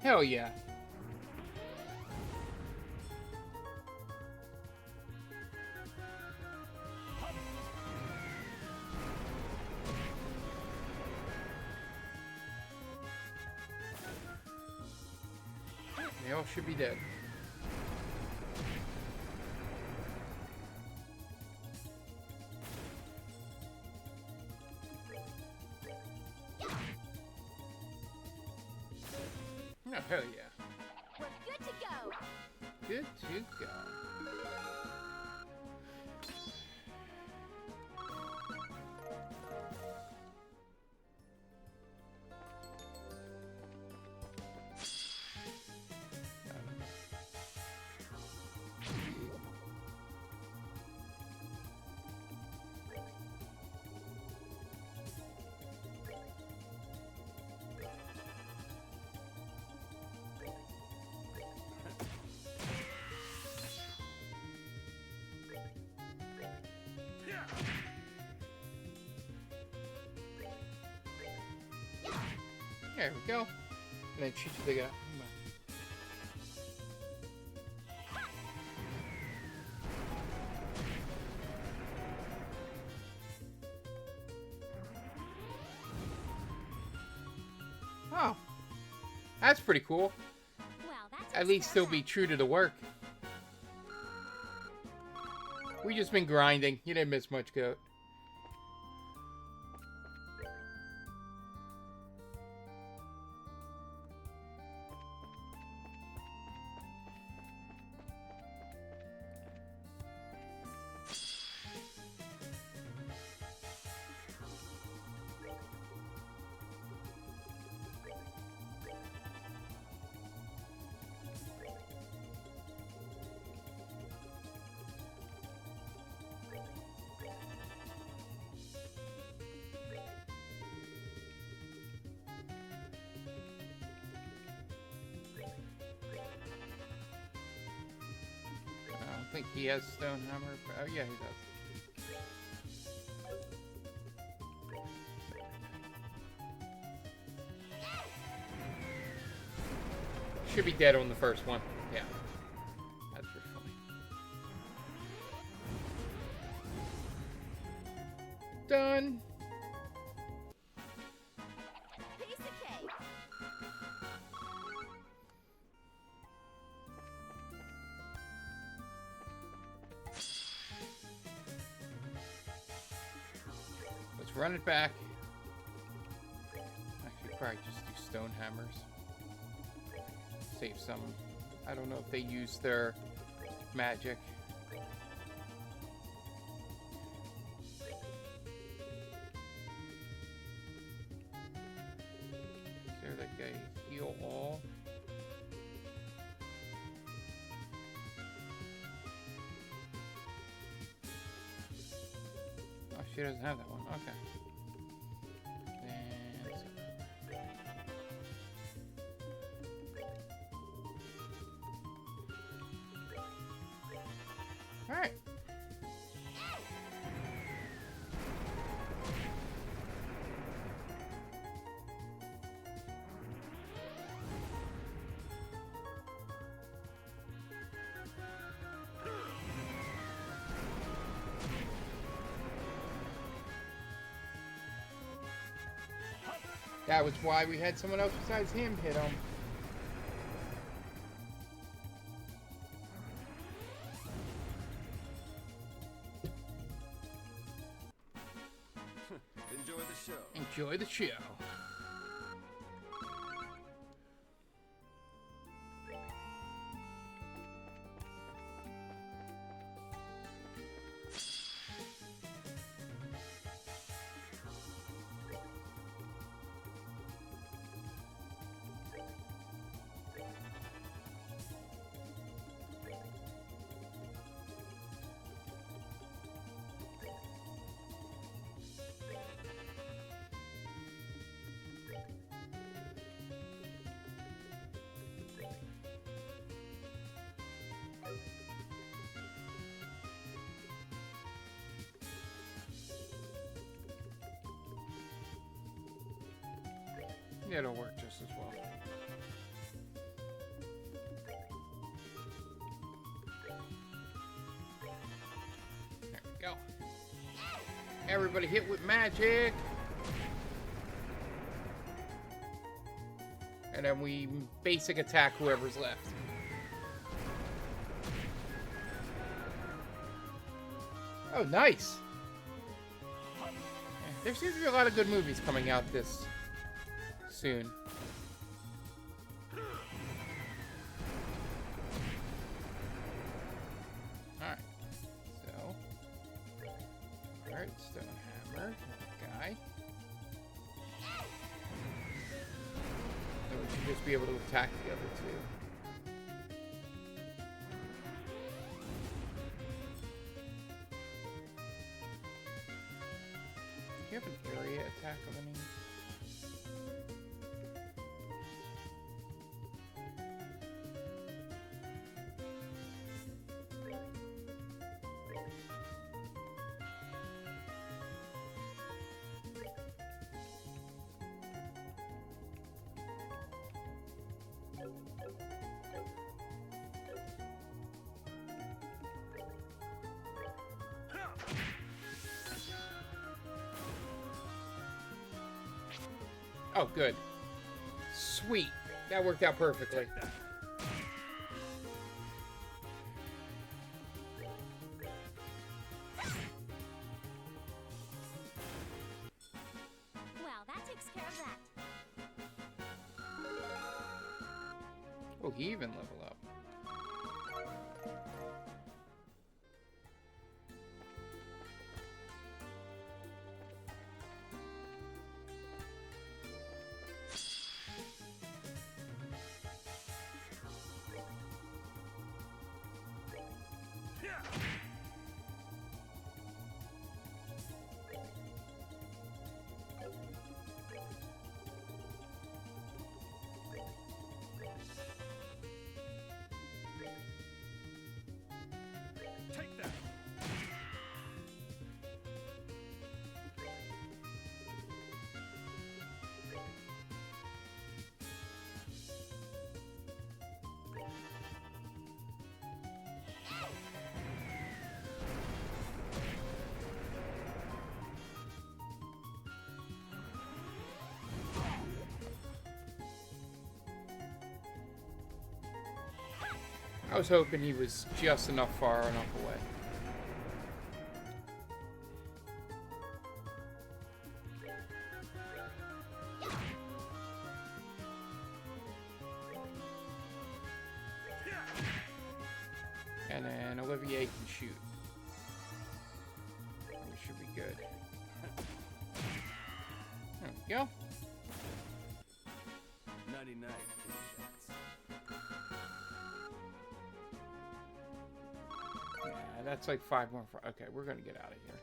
Hell yeah. They all should be dead. Oh, hell yeah. We're good to go. Good to go. There we go. And then shoot the guy. Oh, that's pretty cool. Well, that's At least still be true to the work. We just been grinding. You didn't miss much, Goat. I don't think he has stone hammer. Oh yeah, he does. Should be dead on the first one. Yeah. That's for funny. Done. piece of cake. Let's run it back. Actually, probably just do stone hammers. Save some. I don't know if they use their magic. Is there like a heal all? Oh, she doesn't have that one. Okay. Alright. That was why we had someone else besides him hit him. Enjoy the show. Enjoy the show. Yeah, it'll work just as well. There we go. Everybody hit with magic. And then we basic attack whoever's left. Oh, nice. Yeah, there seems to be a lot of good movies coming out this soon. Alright. So. Alright, stone hammer. Guy. So we should just be able to attack the other two. Do you have an area attack of any? Oh, good. Sweet. That worked out perfectly. Well, that takes care of that. Oh, he even leveled up. Take that. I was hoping he was just far enough away. should be good. There we go. 99 kitty cats. Yeah, that's like 5 more. Okay, we're gonna get out of here.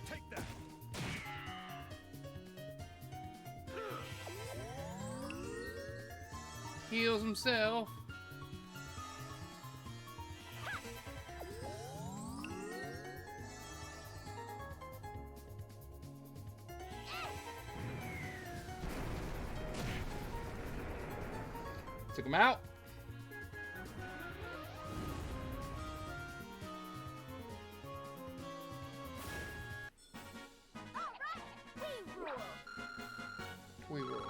Take that. Heals himself. Took him out. We rule.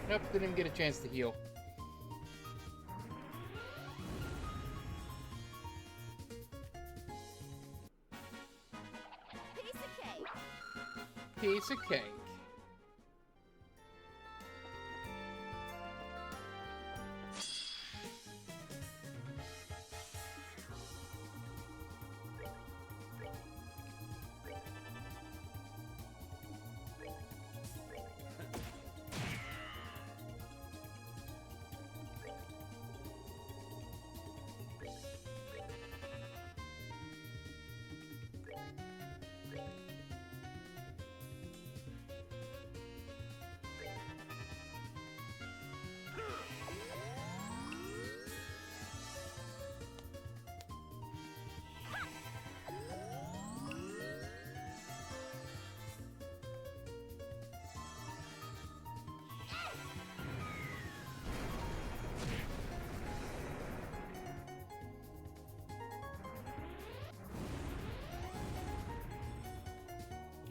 Nope, didn't even get a chance to heal. Piece of cake. Piece of cake.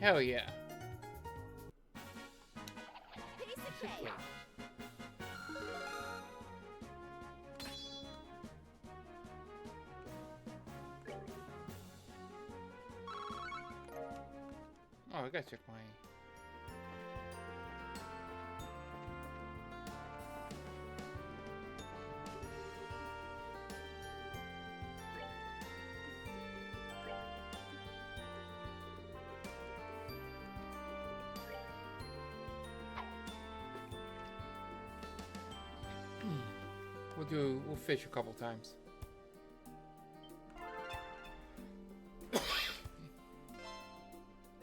Hell yeah. Piece of cake. Oh, I gotta check my... We'll fish a couple times.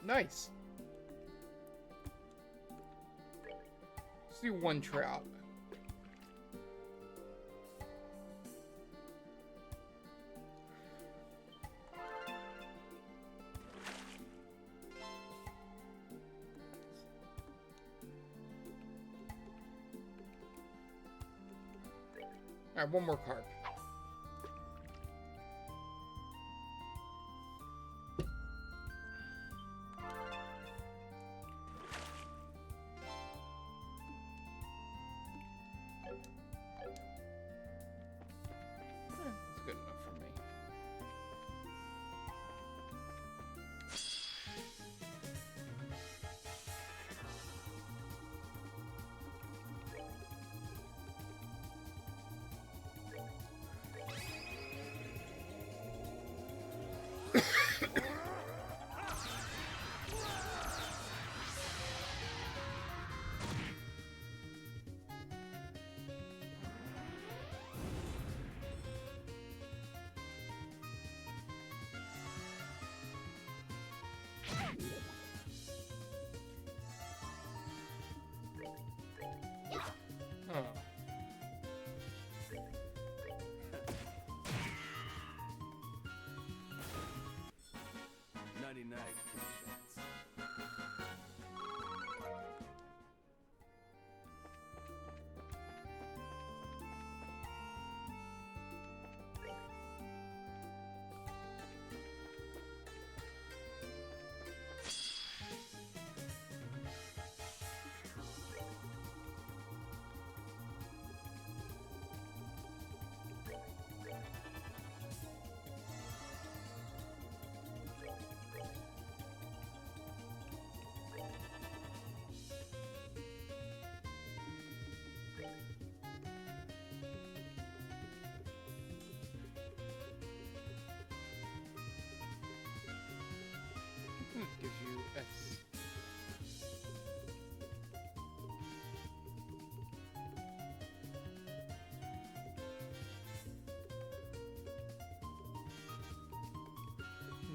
Nice. Let's do one trout. All right, one more carp. That's good enough for me.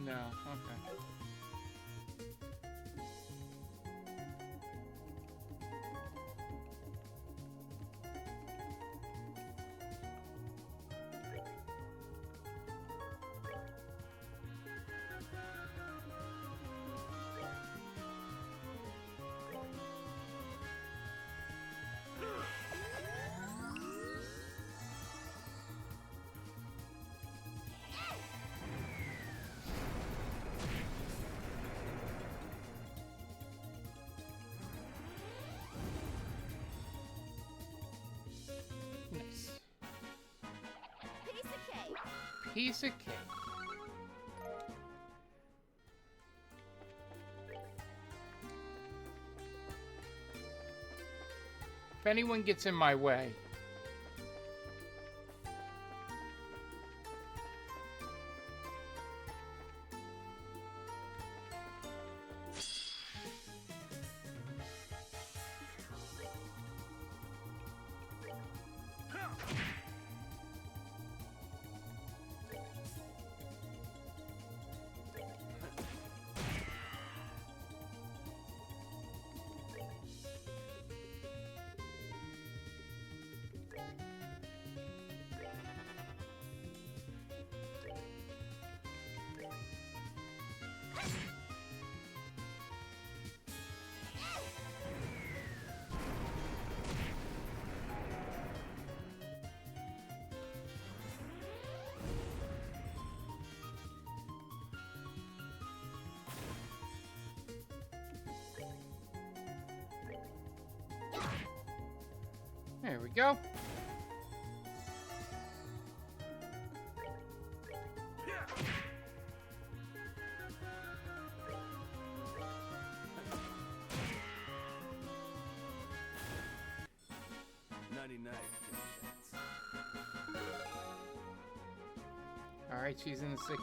No. Okay. Nice. Piece of cake. Piece of cake. If anyone gets in my way, there we go. All right, she's in the 60s.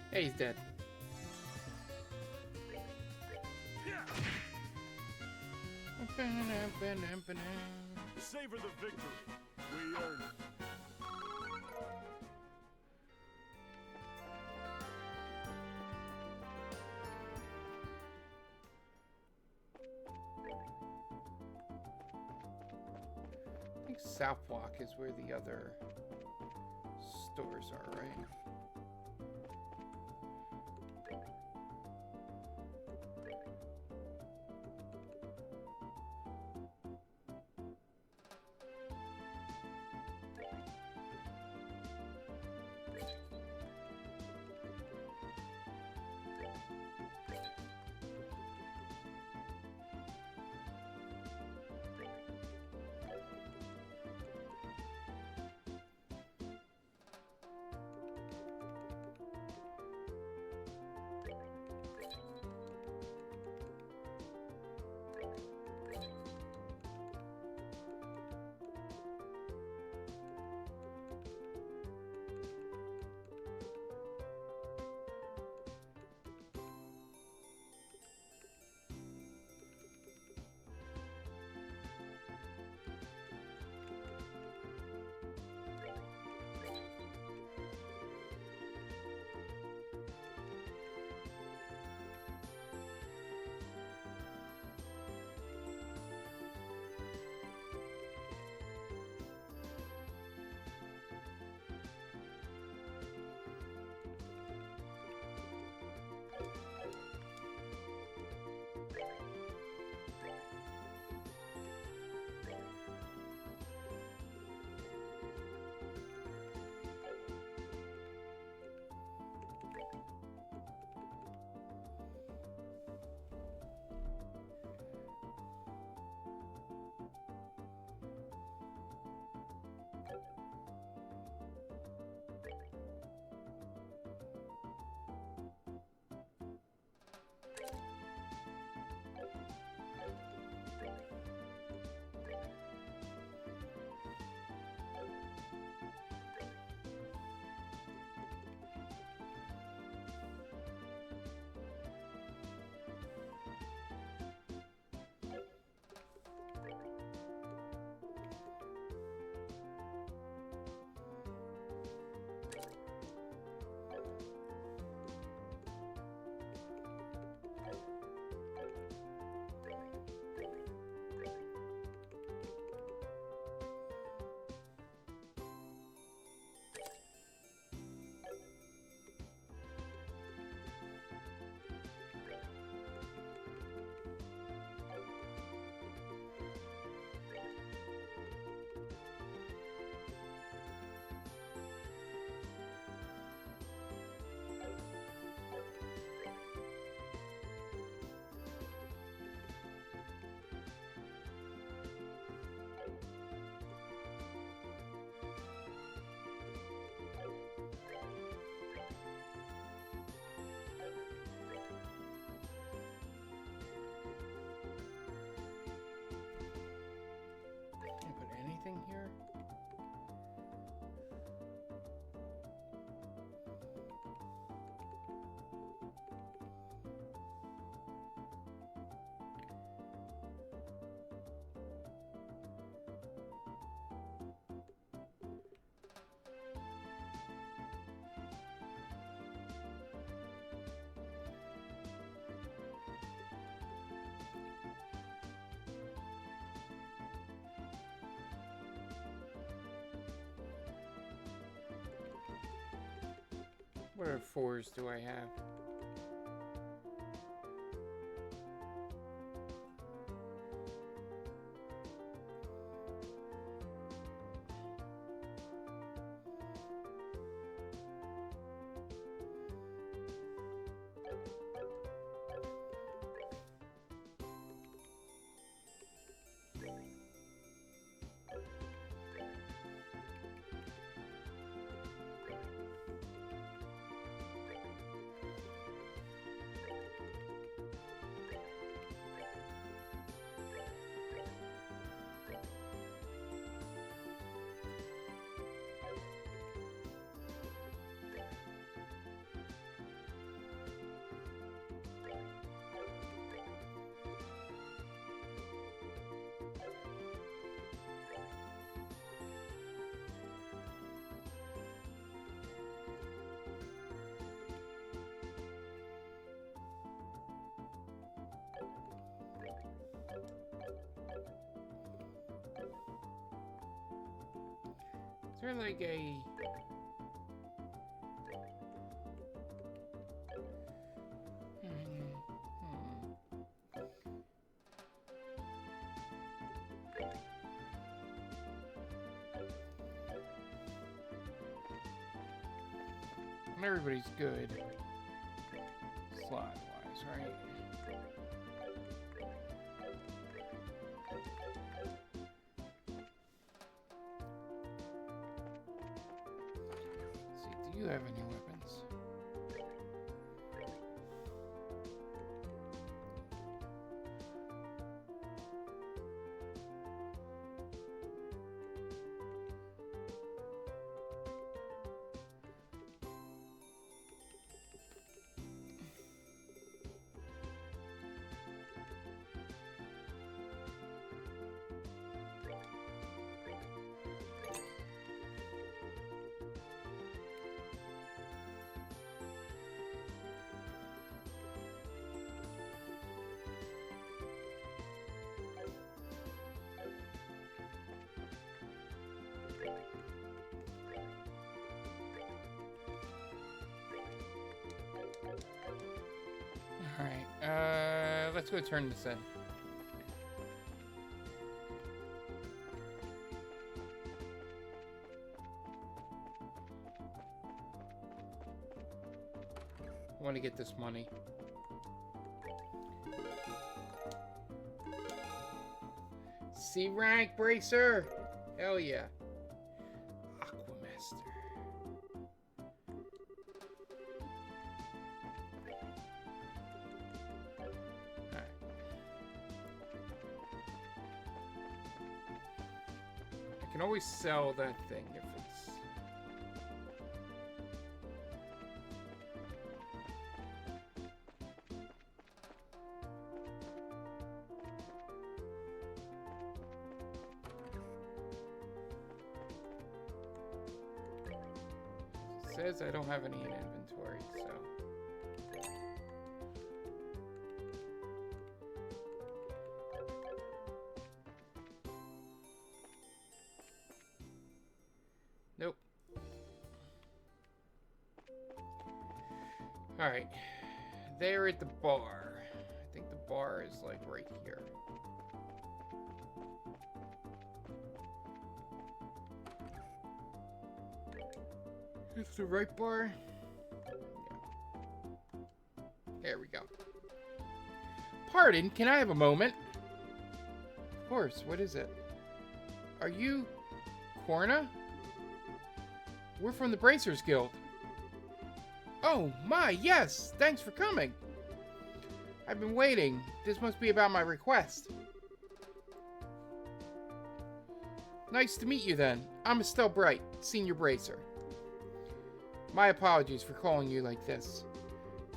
Hey, he's dead. Savor the victory. We earned it. I think Southwalk is where the other stores are, right? What are 4s do I have? Is there like a... Everybody's good. Slot-wise, right? Let's see, do you have any weapons? Alright, let's go turn this in. I want to get this money. C rank bracer! Hell yeah. Aquamaster. Alright. I can always sell that thing if it's... Says I don't have any in inventory, so... Nope. Alright. There at the bar. I think the bar is like right here. It's the right bar. Yeah. There we go. Pardon, can I have a moment? Of course, what is it? Are you Corna? We're from the Bracers Guild. Oh my, yes! Thanks for coming! I've been waiting. This must be about my request. Nice to meet you then. I'm Estelle Bright, Senior Bracer. My apologies for calling you like this,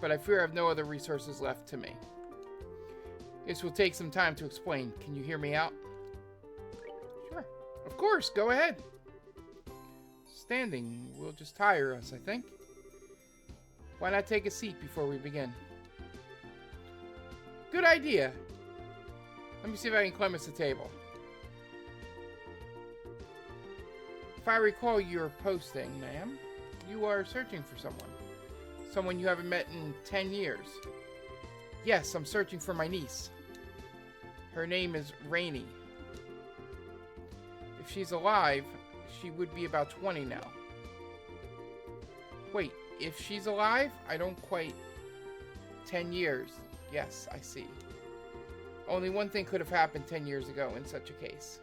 but I fear I have no other resources left to me. This will take some time to explain. Can you hear me out? Sure. Of course, go ahead. Standing will just tire us, I think. Why not take a seat before we begin? Good idea. Let me see if I can climb us a table. If I recall your posting, ma'am, you are searching for someone. Someone you haven't met in 10 years. Yes, I'm searching for my niece. Her name is Rainy. If she's alive, she would be about 20 now. Wait, if she's alive? I don't quite... 10 years. Yes, I see. Only one thing could have happened 10 years ago in such a case.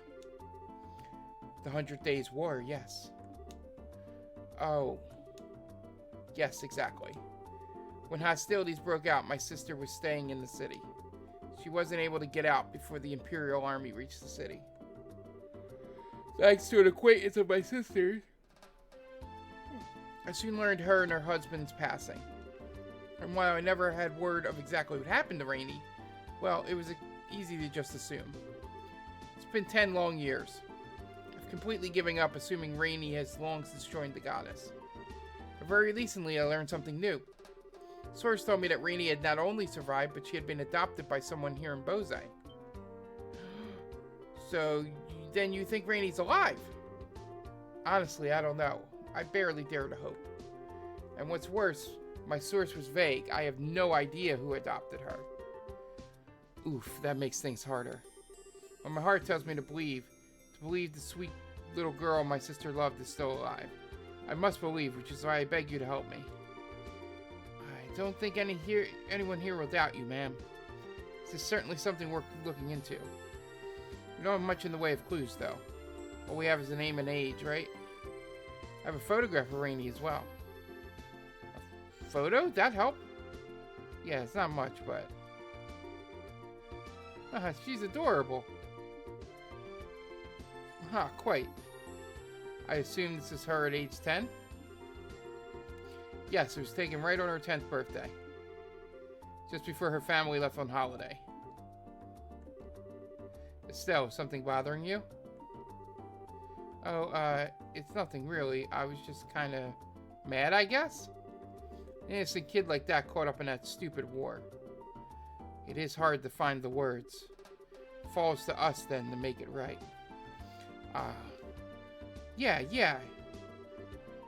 The 100 Days War, yes. Oh. Yes, exactly. When hostilities broke out, my sister was staying in the city. She wasn't able to get out before the Imperial Army reached the city. Thanks to an acquaintance of my sister's, I soon learned her and her husband's passing. And while I never had word of exactly what happened to Rainy, well, it was easy to just assume. It's been 10 long years. I've completely given up assuming Rainy has long since joined the goddess. But very recently, I learned something new. Source told me that Rainy had not only survived, but she had been adopted by someone here in Bozai. So, then you think Rainy's alive? Honestly, I don't know. I barely dare to hope. And what's worse, my source was vague. I have no idea who adopted her. Oof, that makes things harder. But my heart tells me to believe the sweet little girl my sister loved is still alive. I must believe, which is why I beg you to help me. I don't think anyone here will doubt you, ma'am. This is certainly something worth looking into. We don't have much in the way of clues, though. All we have is a name and age, right? I have a photograph of Rainy as well. A photo? That help? Yeah, it's not much, but... she's adorable. Quite. I assume this is her at age 10? Yes, it was taken right on her 10th birthday. Just before her family left on holiday. Estelle, something bothering you? Oh, it's nothing really. I was just kind of mad, I guess? An innocent kid like that caught up in that stupid war. It is hard to find the words. It falls to us, then, to make it right. Yeah.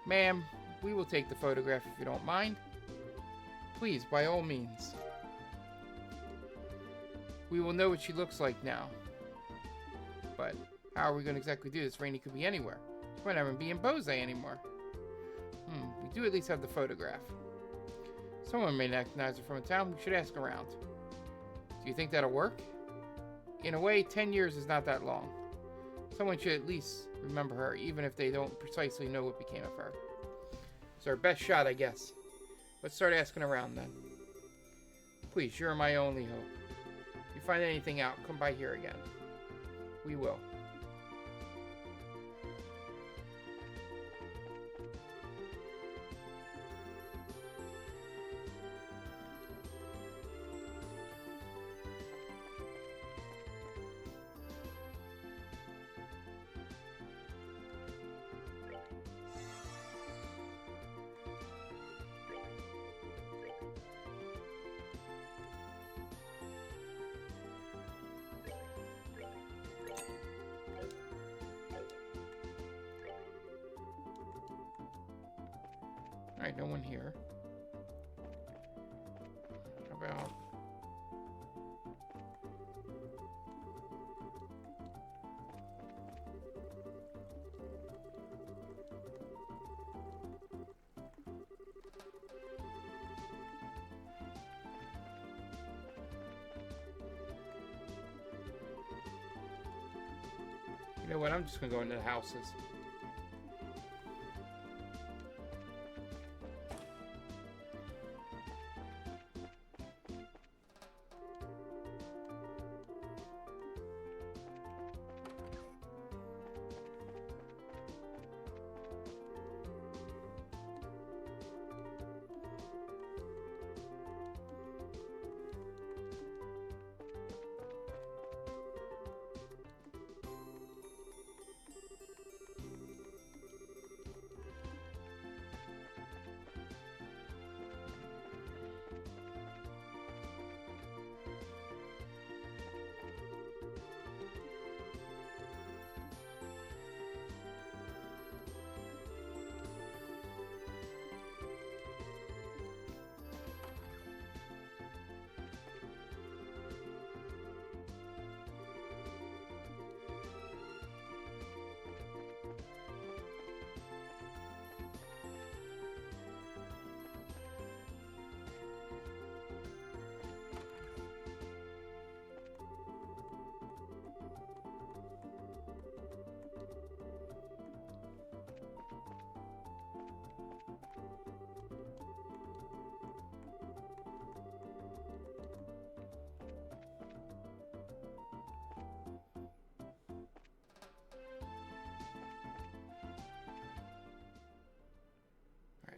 Ma'am, we will take the photograph if you don't mind. Please, by all means. We will know what she looks like now. But how are we going to exactly do this? Rainy could be anywhere. She might not even be in Bozai anymore. We do at least have the photograph. Someone may recognize her from a town. We should ask around. Do you think that'll work? In a way, 10 years is not that long. Someone should at least remember her, even if they don't precisely know what became of her. It's our best shot, I guess. Let's start asking around, then. Please, you're my only hope. If you find anything out, come by here again. We will. Alright, no one here. How about... You know what, I'm just gonna go into the houses.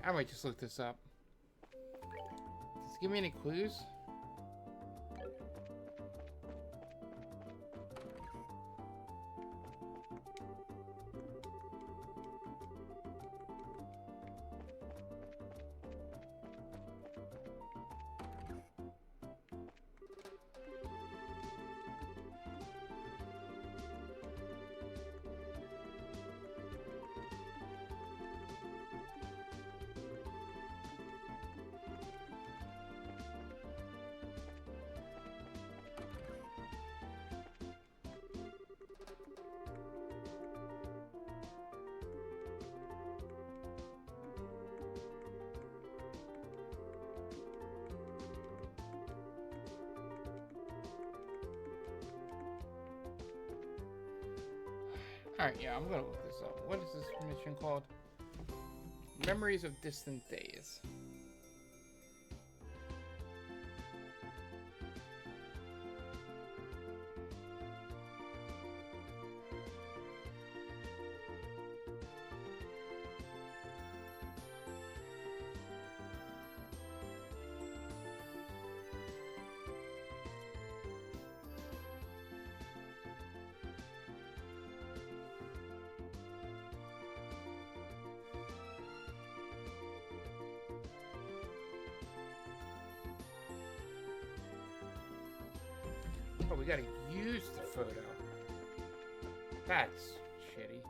I might just look this up. Does it give me any clues? Alright, yeah, I'm gonna look this up. What is this mission called? Memories of Distant Days. Oh, we gotta use the photo. That's shitty.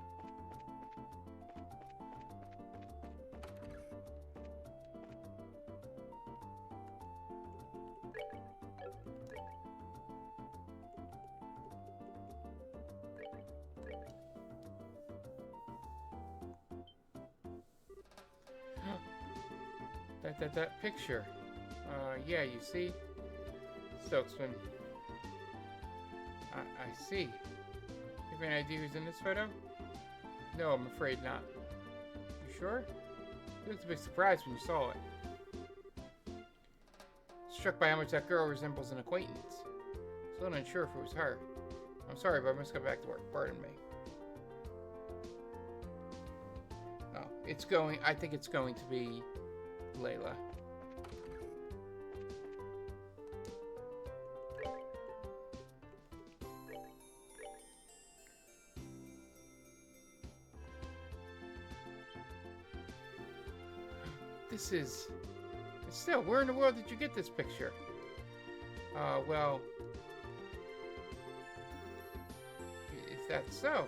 That picture. Yeah, you see? Silksman. I see. You have any idea who's in this photo? No, I'm afraid not. You sure? You looked a bit surprised when you saw it. Struck by how much that girl resembles an acquaintance. Still unsure if it was her. I'm sorry, but I must go back to work. Pardon me. Oh, it's going... I think it's going to be Layla. This is... Still, where in the world did you get this picture? Well... Is that so?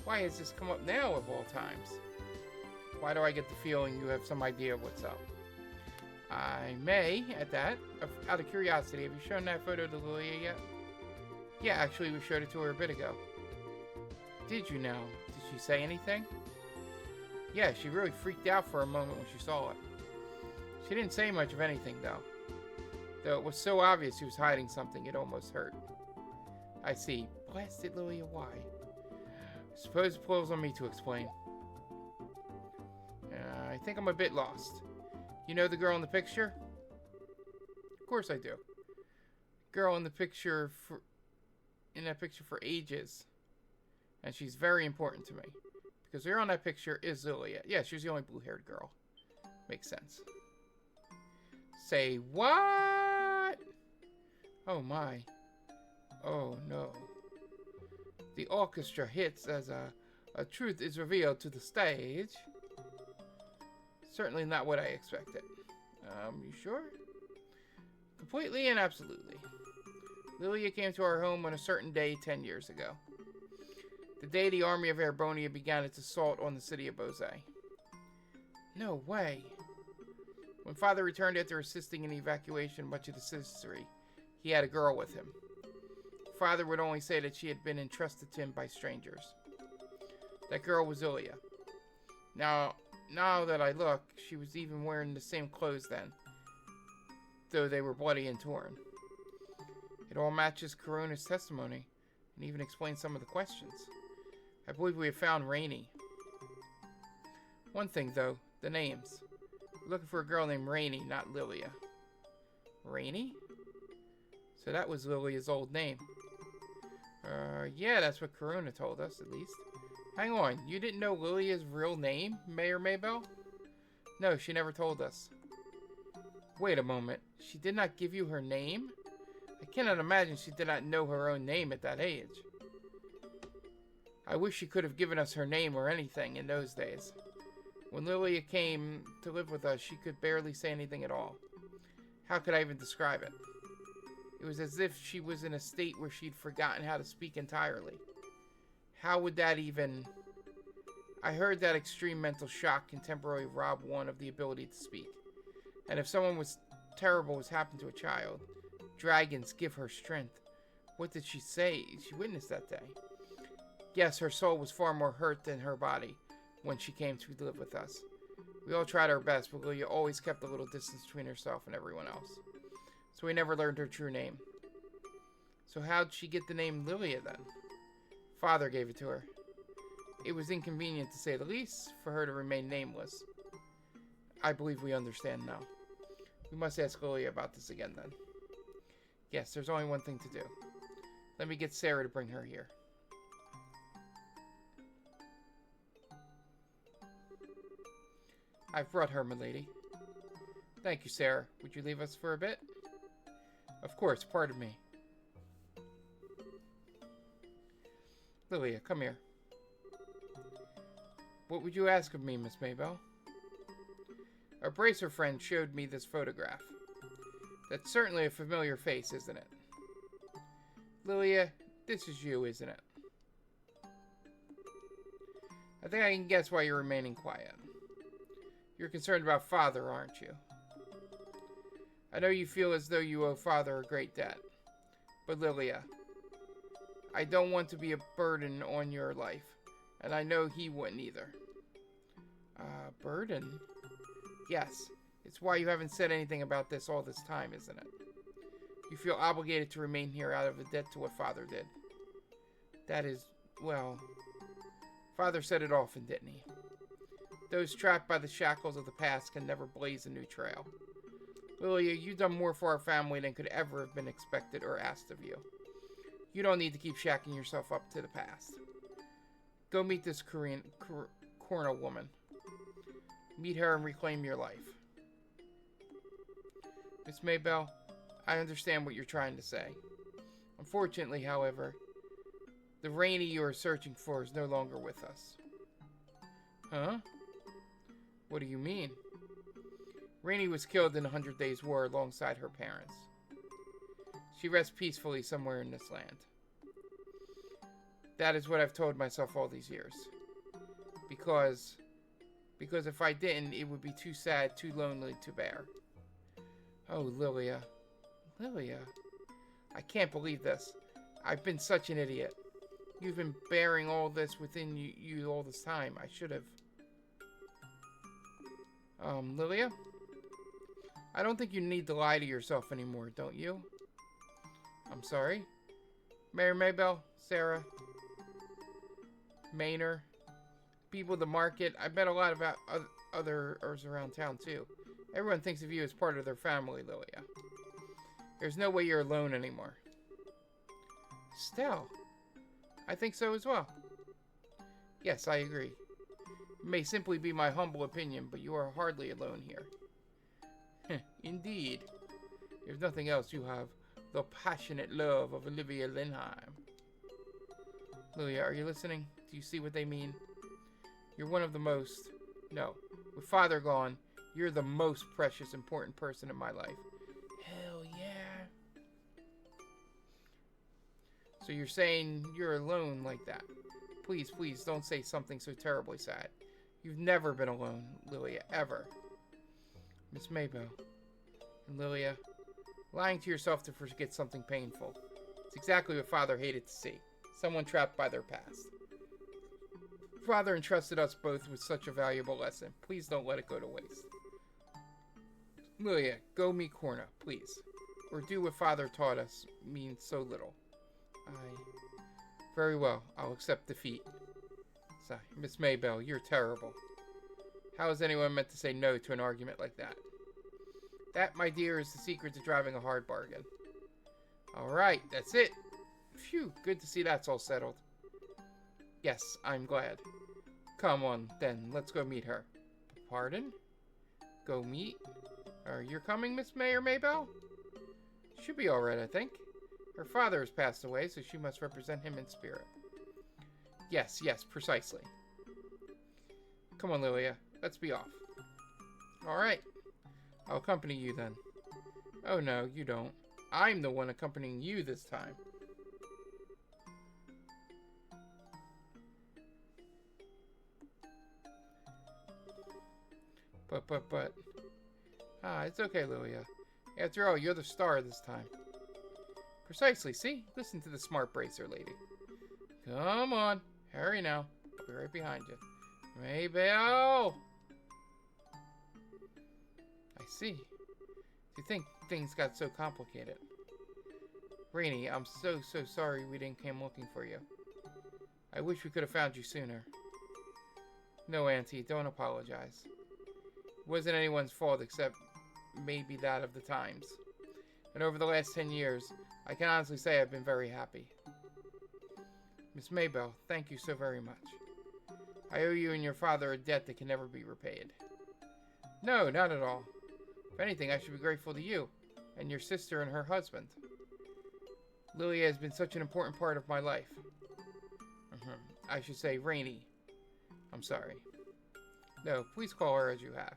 Why has this come up now of all times? Why do I get the feeling you have some idea of what's up? I may, at that. Out of curiosity, have you shown that photo to Lilia yet? Yeah, actually, we showed it to her a bit ago. Did you now? Did she say anything? Yeah, she really freaked out for a moment when she saw it. She didn't say much of anything, though. Though it was so obvious she was hiding something, it almost hurt. I see. Blasted Lilia, why? I suppose it falls on me to explain. I think I'm a bit lost. You know the girl in the picture? Of course I do. Girl in the picture for... in that picture for ages. And she's very important to me. Because the girl in that picture is Lilia. Yeah, she was the only blue-haired girl. Makes sense. Say what? Oh my. Oh no. The orchestra hits as a truth is revealed to the stage. Certainly not what I expected. You sure? Completely and absolutely. Lilia came to our home on a certain day 10 years ago. The day the army of Erebonia began its assault on the city of Bose. No way. When Father returned after assisting in the evacuation of much of the citizenry, he had a girl with him. Father would only say that she had been entrusted to him by strangers. That girl was Lilia. Now that I look, she was even wearing the same clothes then, though they were bloody and torn. It all matches Karuna's testimony, and even explains some of the questions. I believe we have found Rainy. One thing, though, the names. We're looking for a girl named Rainy, not Lilia. Rainy? So that was Lilia's old name. Yeah, that's what Karuna told us, at least. Hang on, you didn't know Lilia's real name, Mayor Maybell? No, she never told us. Wait a moment. She did not give you her name? I cannot imagine she did not know her own name at that age. I wish she could have given us her name or anything in those days. When Lilia came to live with us, she could barely say anything at all. How could I even describe it? It was as if she was in a state where she'd forgotten how to speak entirely. How would that even... I heard that extreme mental shock can temporarily rob one of the ability to speak. And if someone was terrible was happened to a child, dragons give her strength. What did she say she witnessed that day? Yes, her soul was far more hurt than her body when she came to live with us. We all tried our best, but Lilia always kept a little distance between herself and everyone else. So we never learned her true name. So how'd she get the name Lilia then? Father gave it to her. It was inconvenient, to say the least, for her to remain nameless. I believe we understand now. We must ask Lilia about this again then. Yes, there's only one thing to do. Let me get Sarah to bring her here. I've brought her, milady. Thank you, Sarah. Would you leave us for a bit? Of course, pardon me. Lilia, come here. What would you ask of me, Miss Maybell? A bracer friend showed me this photograph. That's certainly a familiar face, isn't it? Lilia, this is you, isn't it? I think I can guess why you're remaining quiet. You're concerned about Father, aren't you? I know you feel as though you owe Father a great debt. But Lilia, I don't want to be a burden on your life. And I know he wouldn't either. Burden? Yes. It's why you haven't said anything about this all this time, isn't it? You feel obligated to remain here out of a debt to what Father did. That is, well... Father said it often, didn't he? Those trapped by the shackles of the past can never blaze a new trail. Lilia, you've done more for our family than could ever have been expected or asked of you. You don't need to keep shacking yourself up to the past. Go meet this Cornell woman. Meet her and reclaim your life. Miss Maybell, I understand what you're trying to say. Unfortunately, however, the Rainy you are searching for is no longer with us. Huh? What do you mean? Rainy was killed in the 100 Days' War alongside her parents. She rests peacefully somewhere in this land. That is what I've told myself all these years. Because if I didn't, it would be too sad, too lonely to bear. Oh, Lilia. Lilia. I can't believe this. I've been such an idiot. You've been bearing all this within you all this time. I should have... Lilia? I don't think you need to lie to yourself anymore, don't you? I'm sorry? Mayor Maybell, Sarah, Maynor, people at the market. I bet a lot of others around town, too. Everyone thinks of you as part of their family, Lilia. There's no way you're alone anymore. Stell. I think so as well. Yes, I agree. It may simply be my humble opinion, but you are hardly alone here. Indeed. If nothing else, you have the passionate love of Olivia Linheim. Lilia, are you listening? Do you see what they mean? You're one of the most... No. With Father gone, you're the most precious, important person in my life. Hell yeah. So you're saying you're alone like that. Please, please, don't say something so terribly sad. You've never been alone, Lilia, ever. Miss Maybell. And Lilia, lying to yourself to forget something painful. It's exactly what Father hated to see. Someone trapped by their past. Father entrusted us both with such a valuable lesson. Please don't let it go to waste. Lilia, go meet Corna, please. Or do what Father taught us means so little. Very well, I'll accept defeat. Sorry, Miss Maybell, you're terrible. How is anyone meant to say no to an argument like that? That, my dear, is the secret to driving a hard bargain. Alright, that's it. Phew, good to see that's all settled. Yes, I'm glad. Come on, then, let's go meet her. Pardon? go meet? You're coming, Miss May or Maybell? Should be alright, I think. Her father has passed away, so she must represent him in spirit. Yes, precisely. Come on, Lilia. Let's be off. Alright. I'll accompany you then. Oh no, you don't. I'm the one accompanying you this time. But. It's okay, Lilia. After all, you're the star this time. Precisely, see? Listen to the smart bracer lady. Come on. Hurry now. I'll be right behind you. Maybell! I see. Do you think things got so complicated? Rainy, I'm so sorry we didn't come looking for you. I wish we could have found you sooner. No, Auntie, don't apologize. It wasn't anyone's fault except maybe that of the times. And over the last 10 years, I can honestly say I've been very happy. Miss Maybell, thank you so very much. I owe you and your father a debt that can never be repaid. No, not at all. If anything, I should be grateful to you, and your sister and her husband. Lilia has been such an important part of my life. I should say Rainy. I'm sorry. No, please call her as you have.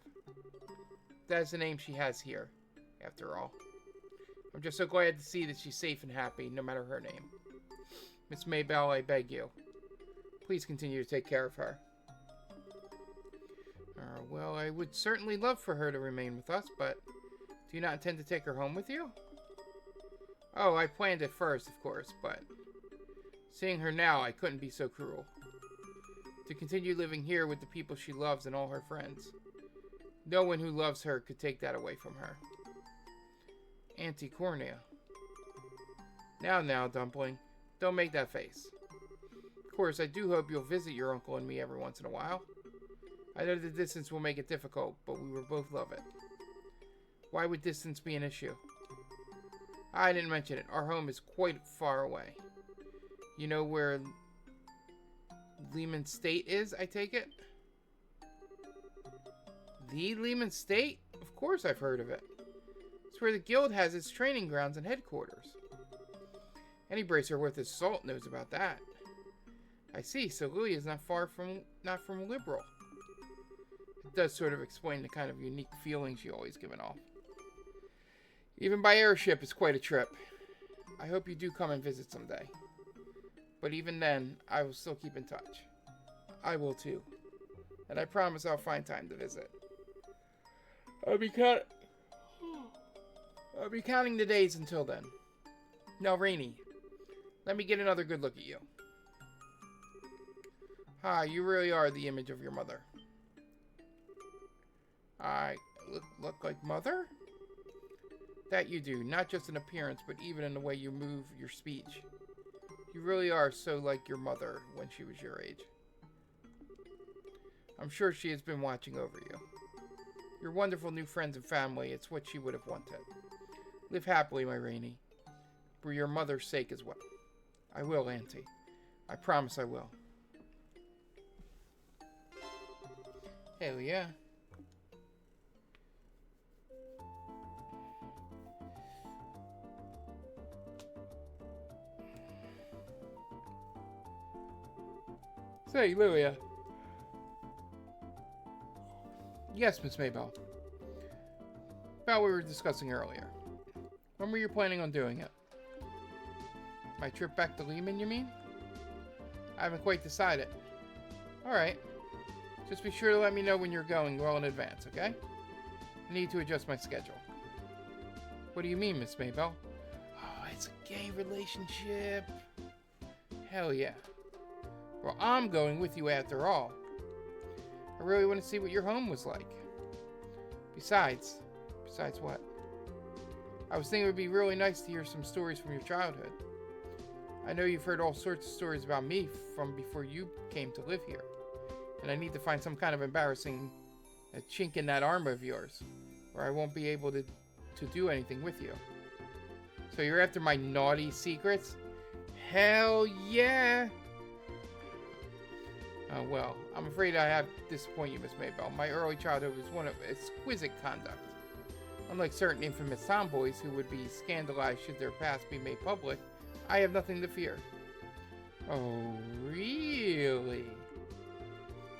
That is the name she has here, after all. I'm just so glad to see that she's safe and happy, no matter her name. Miss Maybell, I beg you. Please continue to take care of her. Well, I would certainly love for her to remain with us, but do you not intend to take her home with you? Oh, I planned it first, of course, but seeing her now, I couldn't be so cruel. To continue living here with the people she loves and all her friends. No one who loves her could take that away from her. Auntie Cornea. Now, Dumpling. Don't make that face. Of course, I do hope you'll visit your uncle and me every once in a while. I know the distance will make it difficult, but we will both love it. Why would distance be an issue? I didn't mention it. Our home is quite far away. You know where Lehman State is, I take it? The Lehman State? Of course I've heard of it. It's where the guild has its training grounds and headquarters. Any bracer worth his salt knows about that. I see, so Lilia is not from liberal. It does sort of explain the kind of unique feelings you always given off. Even by airship is quite a trip. I hope you do come and visit someday. But even then, I will still keep in touch. I will too. And I promise I'll find time to visit. I'll be counting the days until then. Now, Rainy, let me get another good look at you. You really are the image of your mother. I look like mother? That you do, not just in appearance, but even in the way you move your speech. You really are so like your mother when she was your age. I'm sure she has been watching over you. Your wonderful new friends and family, it's what she would have wanted. Live happily, my Rainy. For your mother's sake as well. I will, Auntie. I promise I will. Hell yeah. Say, Lilia. Yes, Miss Maybell. About what we were discussing earlier. When were you planning on doing it? My trip back to Lehman, you mean? I haven't quite decided. Alright. Just be sure to let me know when you're going well in advance, okay? I need to adjust my schedule. What do you mean, Miss Maybell? Oh, it's a gay relationship. Hell yeah. Well, I'm going with you after all. I really want to see what your home was like. Besides what? I was thinking it would be really nice to hear some stories from your childhood. I know you've heard all sorts of stories about me from before you came to live here. And I need to find some kind of embarrassing chink in that armor of yours, or I won't be able to do anything with you. So you're after my naughty secrets? Hell yeah! Well, I'm afraid I have to disappoint you, Miss Maybell. My early childhood was one of exquisite conduct. Unlike certain infamous tomboys who would be scandalized should their past be made public, I have nothing to fear. Oh, really?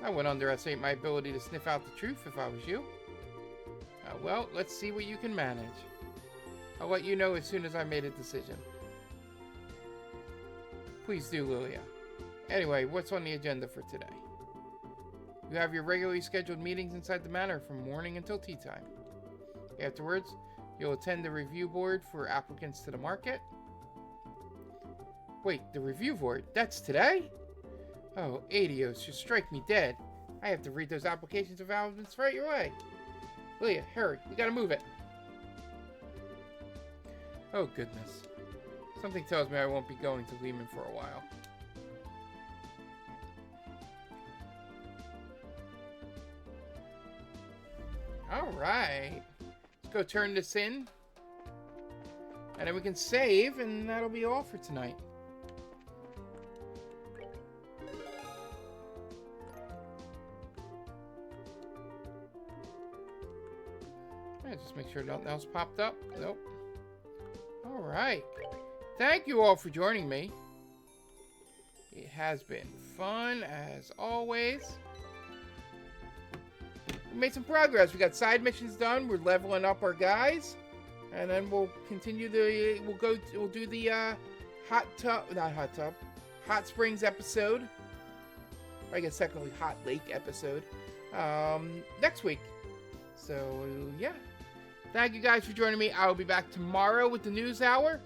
I wouldn't underestimate my ability to sniff out the truth if I was you. Well, let's see what you can manage. I'll let you know as soon as I made a decision. Please do, Lilia. Anyway, what's on the agenda for today? You have your regularly scheduled meetings inside the manor from morning until tea time. Afterwards, you'll attend the review board for applicants to the market. Wait, the review board? That's today? Oh, Adios, you strike me dead. I have to read those applications of applicants right away. Lilia, hurry, you gotta move it. Oh, goodness. Something tells me I won't be going to Lehman for a while. Alright. Let's go turn this in. And then we can save, and that'll be all for tonight. Just make sure nothing else popped up. Nope. Alright. Thank you all for joining me. It has been fun as always. We made some progress. We got side missions done. We're leveling up our guys. And then we'll continue the we'll do the Hot Springs episode. I guess technically Hot Lake episode. Next week. So yeah. Thank you guys for joining me. I will be back tomorrow with the news hour.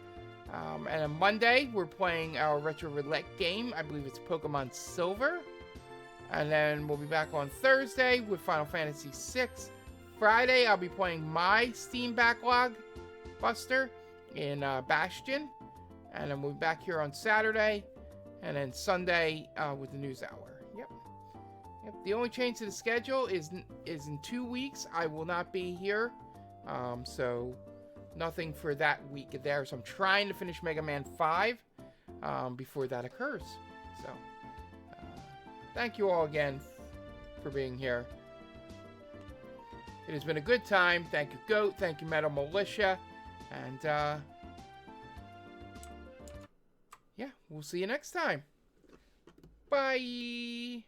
And on Monday, we're playing our retro roulette game. I believe it's Pokemon Silver. And then we'll be back on Thursday with Final Fantasy VI. Friday, I'll be playing my Steam Backlog Buster in Bastion. And then we'll be back here on Saturday. And then Sunday with the news hour. Yep. The only change to the schedule is in 2 weeks. I will not be here. So nothing for that week there. So I'm trying to finish Mega Man 5 before that occurs. So thank you all again for being here. It has been a good time. Thank you, Goat. Thank you, Metal Militia. And yeah, we'll see you next time. Bye.